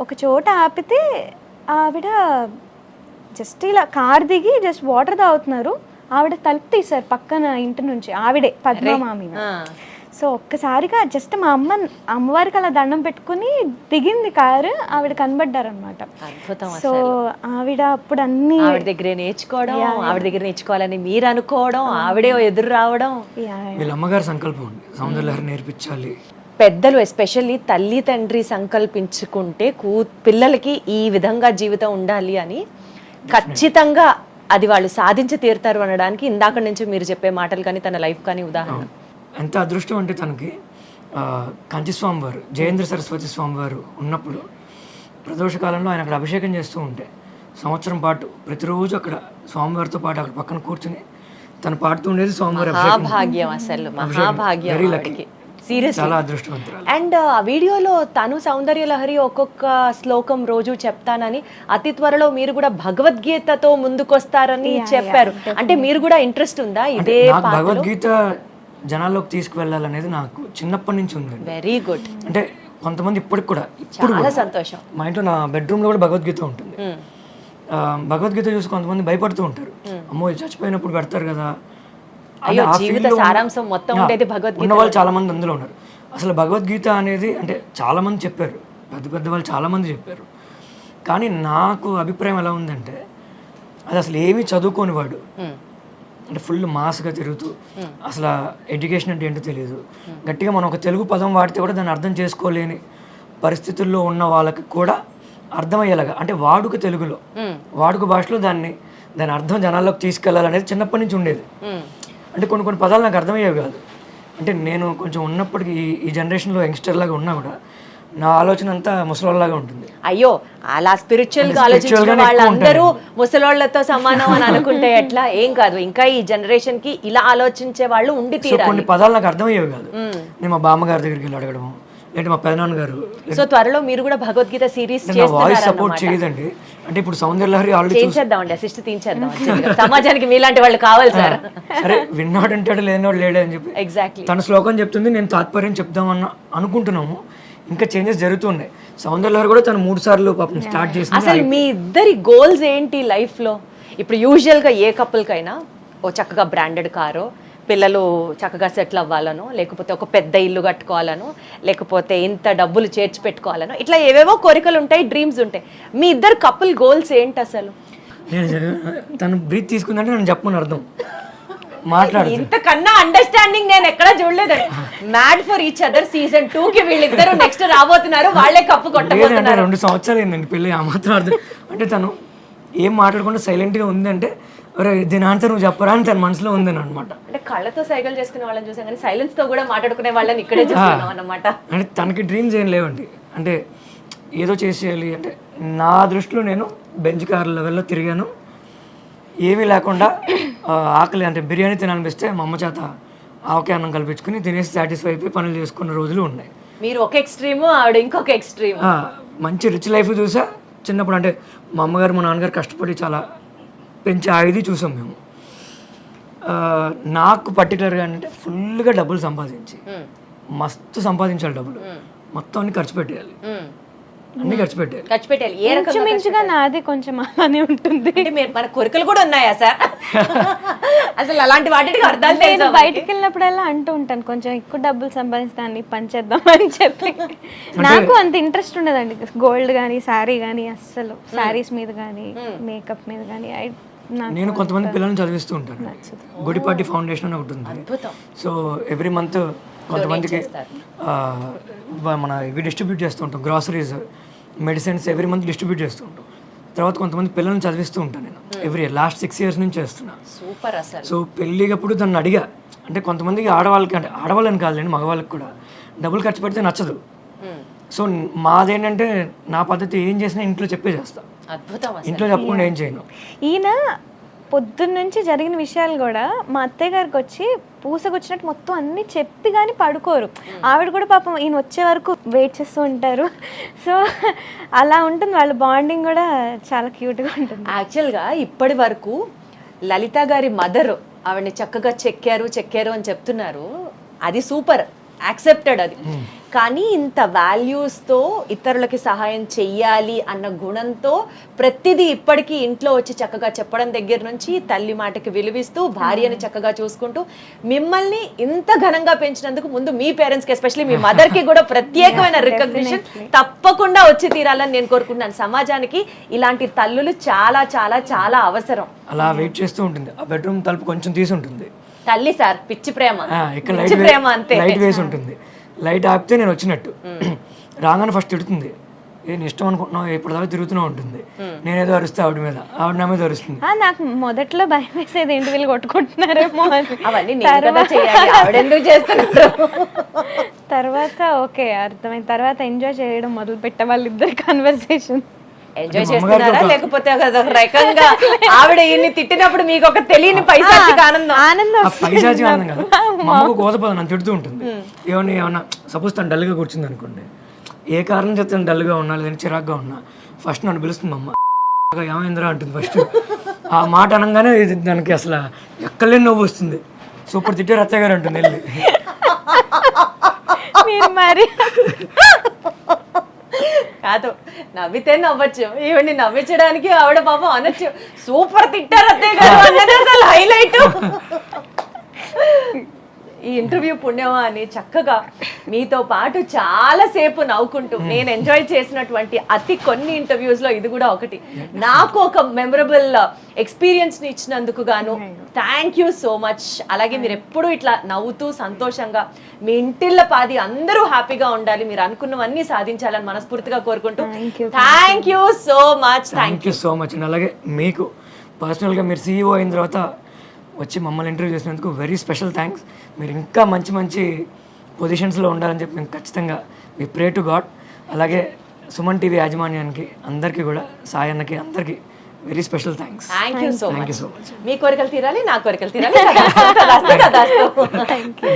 ఒక చోట ఆపితే ఆవిడ జస్ట్ ఇలా కార్ దిగి జస్ట్ వాటర్ తాగుతున్నారు. ఆవిడ తలుపు తీశారు పక్కన ఇంటి నుంచి, ఆవిడే పద్మమామి. సో ఒక్కసారిగా జస్ట్ మా అమ్మవారికి అలా దండం పెట్టుకుని దిగింది కారు, ఆవిడ కనబడ్డారనమాట. సో ఆవిడ అప్పుడు అన్ని ఆవిడ దగ్గర నేర్చుకోవడం, ఆవిడ దగ్గర నేర్చుకోవాలని మీరు అనుకోవడం, ఆవిడే ఎదురు రావడం. వీళ్ళ అమ్మగారు సంకల్పం ఉంది సౌందర్య లహరి నేర్పించాలి. పెద్దలు ఎస్పెషల్లీ తల్లి తండ్రి సంకల్పించుకుంటే పిల్లలకి ఈ విధంగా జీవితం ఉండాలి అని ఖచ్చితంగా అది వాళ్ళు సాధించి తీరుతారు అనడానికి ఇందాక నుంచి మీరు చెప్పే మాటలు కానీ తన లైఫ్ కానీ ఉదాహరణ. ఎంత అదృష్టం అంటే తనకి కంచి స్వామివారు జయేంద్ర సరస్వతి స్వామివారు ఉన్నప్పుడు ప్రదోష కాలంలో ఆయన అక్కడ అభిషేకం చేస్తూ ఉంటే సంవత్సరం పాటు ప్రతిరోజు అక్కడ స్వామివారితో పాటు అక్కడ పక్కన కూర్చుని తను పాడుతూ ఉండేది స్వామివారి మహాభాగ్యం, అసలు మహాభాగ్యం. సీరియస్లీ చాలా అదృష్టవంతురాలు. అండ్ ఆ వీడియోలో తను సౌందర్య లహరి ఒక్కొక్క శ్లోకం రోజు చెప్తానని, అతి త్వరలో మీరు కూడా భగవద్గీతతో ముందుకొస్తారని చెప్పారు. అంటే మీరు కూడా ఇంట్రెస్ట్ ఉందా అంటే ఇదే నాకు పాటలో? భగవద్గీత జనాల్లోకి తీసుకువెళ్ళాలనేది నాకు చిన్నప్పటి నుంచి ఉందండి. వెరీ గుడ్, అంటే కొంతమంది ఇప్పటికి కూడా ఇప్పుడు చాలా కూడా సంతోషం. మా ఇంట్లో నా బెడ్రూమ్లో కూడా భగవద్గీత ఉంటుంది. భగవద్గీత చూసి కొంతమంది భయపడుతూ ఉంటారు, అమ్మో ఇది చచ్చిపోయినప్పుడు పెడతారు కదా. అయ్యో, ఆ జీవిత field లో సారాంశం మొత్తం ఉండేది భగవద్గీత. ఉన్న వాళ్ళు చాలా మంది అందులో ఉన్నారు. అసలు భగవద్గీత అనేది అంటే చాలా మంది చెప్పారు, పెద్ద పెద్ద వాళ్ళు చాలా మంది చెప్పారు. కానీ నాకు అభిప్రాయం ఎలా ఉందంటే, అది అసలు ఏమీ చదువుకోని వాడు, అంటే ఫుల్ మాస్గా తిరుగుతూ అసలు ఎడ్యుకేషన్ అంటే ఏంటో తెలియదు, గట్టిగా మనం ఒక తెలుగు పదం వాడితే కూడా దాన్ని అర్థం చేసుకోలేని పరిస్థితుల్లో ఉన్న వాళ్ళకి కూడా అర్థమయ్యేలాగా, అంటే వాడుక తెలుగులో వాడుక భాషలో దాని అర్థం జనాల్లోకి తీసుకెళ్లాలనేది చిన్నప్పటి నుంచి ఉండేది. అంటే కొన్ని కొన్ని పదాలు నాకు అర్థమయ్యేవి కాదు. అంటే నేను కొంచెం ఉన్నప్పటికీ ఈ జనరేషన్లో యంగ్స్టర్ లాగా ఉన్నా కూడా నా ఆలోచన అంతా ముసలోళ్ళలాగా ఉంటుంది. అయ్యో, అలా స్పిరిచువల్ గా ఆలోచించిన వాళ్ళందరూ ముసలోళ్లతో సమానం అని అనుకుంటే ఎట్లా? ఏం కాదు, ఇంకా ఈ జనరేషన్ కి ఇలా ఆలోచించే వాళ్ళు ఉండి సో తీరాలి. కొన్ని పదాలు నాకు అర్థమయ్యేవి కాదు. నేను మా బామ్మగారి దగ్గరికి వెళ్ళి అడగడము, లేదంటే మా పెదనాన్నగారు. సో త్వరలో మీరు కూడా భగవద్గీత సిరీస్ నా వాయిస్ సపోర్ట్ చేయదండి. అంటే ఇప్పుడు సౌందర్య లహరి ఆల్రెడీ చేద్దామండి, అసిస్ట్ తీయించేద్దాం. సమాజానికి మీలాంటి వాళ్ళు కావాలి సార్. సరే విన్నాడు అంటాడు, లేనివాడు లేడే అని చెప్పి ఎగ్జాక్ట్లీ తన శ్లోకం చెప్తుంది, నేను తాత్పర్యం చెప్దామన్న అనుకుంటున్నాము. ఇంకా చేంజెస్ జరుగుతున్నాయి. సౌందర్య లహరి కూడా తను 3 సార్లు పాపం స్టార్ట్ చేసింది. అసలు మీ ఇద్దరి గోల్స్ ఏంటి లైఫ్ లో? ఇప్పుడు యూజువల్ గా ఏ కపుల్ కైనా ఓ చక్కగా బ్రాండెడ్ కారో, పిల్లలు చక్కగా సెటిల్ అవ్వాలనో, లేకపోతే ఒక పెద్ద ఇల్లు కట్టుకోవాలనో, లేకపోతే ఇంత డబ్బులు చేర్చి పెట్టుకోవాలనో, ఇట్లా ఏవేవో కోరికలు ఉంటాయి, డ్రీమ్స్ ఉంటాయి. మీ ఇద్దరు కపుల్ గోల్స్ ఏంటి అసలు? నేను తను బ్రీత్ తీసుకుందంటే నేను చెప్పమని అర్థం, మాట్లాడు. ఇంతకన్నా అండర్స్టాండింగ్ నేను ఎక్కడా చూడలేదు. Mad for each other season 2 కి వీళ్ళిద్దరు నెక్స్ట్ రాబోతున్నారు, వాళ్ళే కప్పు లేదంటే కొట్టబోతున్నారు. 2 సంవత్సరాలు ఏంటండి పెళ్ళి, ఆ మాత్రం అర్థం. అంటే తను ఏం మాట్లాడకుండా సైలెంట్గా ఉందంటే, అరే దీని ఆన్సర్ నువ్వు చెప్పరా అని తన మనసులో ఉందని అనమాట. అంటే కళ్ళతో సైకిల్ చేసుకునే వాళ్ళని చూసాం, కానీ సైలెన్స్ తో కూడా మాట్లాడుకునే వాళ్ళని ఇక్కడే చూస్తున్నాం అన్నమాట. అంటే తనకి డ్రీమ్స్ ఏం లేవండి. అంటే ఏదో చేసేయాలి అంటే, నా దృష్టిలో నేను బెంచ్ కార్ లెవెల్లో తిరిగాను, ఏమీ లేకుండా ఆకలి అంటే బిర్యానీ తినాలనిపిస్తే మా అమ్మ చేత ఆవకాయ అన్నం కల్పించుకుని తినేసి సాటిస్ఫై అయిపోయి పనులు చేసుకున్న రోజులు ఉన్నాయి. మీరు ఒక ఎక్స్ట్రీమ్, ఆవిడ ఇంకొక ఎక్స్ట్రీమ్. మంచి రిచ్ లైఫ్ చూసా చిన్నప్పుడు. అంటే మా అమ్మగారు మా నాన్నగారు కష్టపడి చాలా పెంచి ఇది చూసాం మేము. నాకు పర్టికులర్గా అంటే ఫుల్గా డబ్బులు సంపాదించి, మస్తు సంపాదించాలి డబ్బులు, మొత్తం అన్ని ఖర్చు పెట్టేయాలి, అన్ని ఖర్చు పెట్టేయాలి. ఖర్చు పెట్టాలి. ఏ రకంగా మించుగా నాది కొంచెం అలానే ఉంటుంది. అంటే మీరు మన కోరికలు కూడా ఉన్నాయా సార్? అసలు అలాంటి వాటికి అర్థాలు నేను తెలుసా? బయటకు వెళ్ళినప్పుడల్లా అంటూ ఉంటాను, కొంచెం ఎక్కువ డబ్బులు సంపాదిస్తాను పనిచేద్దాం అని చెప్పి. నాకు అంత ఇంట్రెస్ట్ ఉండదండి గోల్డ్ కానీ శారీ కానీ, అస్సలు శారీస్ మీద కానీ మేకప్ మీద కానీ. నేను కొంతమంది పిల్లల్ని చదివిస్తూ ఉంటాను. గుడిపాటి ఫౌండేషన్ అని ఒకటి ఉంది. సో ఎవ్రీ మంత్ కొంతమందికి మన ఇవి డిస్ట్రిబ్యూట్ చేస్తూ ఉంటాం, groceries, medicines every month distribute చేస్తూ ఉంటాం. తర్వాత కొంతమంది పిల్లల్ని చదివిస్తూ ఉంటాను నేను ఎవ్రీ ఇయర్. లాస్ట్ 6 years నుంచి చేస్తున్నా. సూపర్ అసలు. సో పెళ్ళికప్పుడు దాన్ని అడిగా, అంటే కొంతమందికి ఆడవాళ్ళకి, అంటే ఆడవాళ్ళని కాదులేండి మగవాళ్ళకి కూడా డబ్బులు ఖర్చు పెడితే నచ్చదు. సో మాదేంటంటే నా పద్ధతి ఏం చేసినా ఇంట్లో చెప్పే చేస్తా, అద్భుతం. ఇంట్లో చెప్పకుండా ఏం చేయను. ఈయన పొద్దున్న నుంచి జరిగిన విషయాలు కూడా మా అత్తయ్య గారికి వచ్చి పూసకొచ్చినట్టు మొత్తం అన్ని చెప్పి కానీ పడుకోరు. ఆవిడ కూడా పాపం ఈయన వచ్చే వరకు వెయిట్ చేస్తూ ఉంటారు. సో అలా ఉంటుంది వాళ్ళ బాండింగ్ కూడా, చాలా క్యూట్గా ఉంటుంది. యాక్చువల్గా ఇప్పటి వరకు లలిత గారి మదర్ ఆవిడని చక్కగా చెక్కారు అని చెప్తున్నారు. అది సూపర్, యాక్సెప్టెడ్ అది. కానీ ఇంత వాల్యూస్తో ఇతరులకి సహాయం చెయ్యాలి అన్న గుణంతో ప్రతిదీ ఇప్పటికీ ఇంట్లో వచ్చి చక్కగా చెప్పడం దగ్గర నుంచి, తల్లి మాటకి విలువిస్తూ, భార్యని చక్కగా చూసుకుంటూ, మిమ్మల్ని ఇంత ఘనంగా పెంచినందుకు ముందు మీ పేరెంట్స్కి, ఎస్పెషల్లీ మీ మదర్కి కూడా ప్రత్యేకమైన రికగ్నిషన్ తప్పకుండా వచ్చి తీరాలని నేను కోరుకుంటున్నాను. సమాజానికి ఇలాంటి తల్లులు చాలా చాలా చాలా అవసరం. అలా వెయిట్ చేస్తూ ఉంటుంది. ఆ బెడ్రూమ్ తలుపు కొంచెం తీసి ఉంటుంది, తల్లి సార్ పిచ్చి ప్రేమ, ఇక్కడ పిచ్చి ప్రేమ అంతే. లైట్ వేసి ఉంటుంది. లైట్ ఆపితే నేను వచ్చినట్టు. రాగానే ఫస్ట్ తిడుతుంది, నేను ఇష్టం అనుకుంటున్నావు ఇప్పటిదాకా తిరుగుతూనే ఉంటుంది. నేనేదో అరుస్తే ఆవిడ మీద, ఆవిడ నా మీద అరుస్తుంది. నాకు మొదట్లో భయం వేసేది, ఏంటి వీళ్ళు కొట్టుకుంటున్నారేమో అని. అవన్నీ నేను కదా చేయాలి, ఆవిడెందుకు చేస్తున్నారు? తర్వాత ఓకే అర్థమైంది. తర్వాత ఎంజాయ్ చేయడం మొదలు పెట్టే వాళ్ళిద్దరు కన్వర్సేషన్. ఎంజాయ్ మా అమ్మగారికి చేస్తున్నారా ఒక- లేకపోతే అదొక రకంగా ఆవిడ ఈయన్ని తిట్టినప్పుడు మీకు ఒక తెలియని పైశాచిక ఆనందం? ఆనందం ఆ పైశాచి ఆనందం కదా, మా అమ్మకు కోతపద నన్ను తిడుతూ ఉంటుంది. ఏమన్నా సపోజ్ తను డల్గా కూర్చుంది అనుకోండి, ఏ కారణం చేత తను డల్గా ఉన్నా లేదంటే చిరాగ్గా ఉన్నా ఫస్ట్ నన్ను పిలుస్తుంది మా అమ్మ, ఏమైందిరా అంటుంది ఫస్ట్. ఆ మాట అనగానే ఇది దానికి అసలు ఎక్కలేని నవ్వు వస్తుంది. సూపర్ తిట్టారు అత్తయ్య గారు అంటుంది వెళ్ళి. మీరు మరి కాదు, నవ్వితే నవ్వచ్చు, ఈవిడ్ని నవ్వించడానికి ఆవిడ పాపం అనొచ్చు, సూపర్ తిట్టారు అత్తయ్య గారు అన్నది అసలు హైలైట్. ఈ ఇంటర్వ్యూ పుణ్యమా అని చక్కగా మీతో పాటు చాలా సేపు నవ్వుకుంటూ నేను ఎంజాయ్ చేసినటువంటి అతి కొన్ని ఇంటర్వ్యూస్ లో ఇది కూడా ఒకటి. నాకు ఒక మెమరబుల్ ఎక్స్పీరియన్స్ ని ఇచ్చినందుకు గాను థ్యాంక్ యూ సో మచ్. అలాగే మీరు ఎప్పుడూ ఇట్లా నవ్వుతూ సంతోషంగా మీ ఇంటిళ్ళ పాది అందరూ హ్యాపీగా ఉండాలి, మీరు అనుకున్నవన్నీ సాధించాలని మనస్ఫూర్తిగా కోరుకుంటూ thank you so much. Thank you so much. And అలాగే మీకు పర్సనల్గా మీరు CEO అయిన తర్వాత వచ్చి మమ్మల్ని ఇంటర్వ్యూ చేసినందుకు వెరీ స్పెషల్ థ్యాంక్స్. మీరు ఇంకా మంచి మంచి పొజిషన్స్లో ఉండాలని చెప్పి మేము ఖచ్చితంగా వి ప్రే టు గాడ్. అలాగే సుమన్ టీవీ యాజమాన్యానికి అందరికీ కూడా, సాయి అన్నకి అందరికీ very special thanks. Thank you so thank much. You so much. మీ కోరికలు తీరాలి, నా కోరికలు తీరాలి. తదాస్తు, తదాస్తు. Thank you.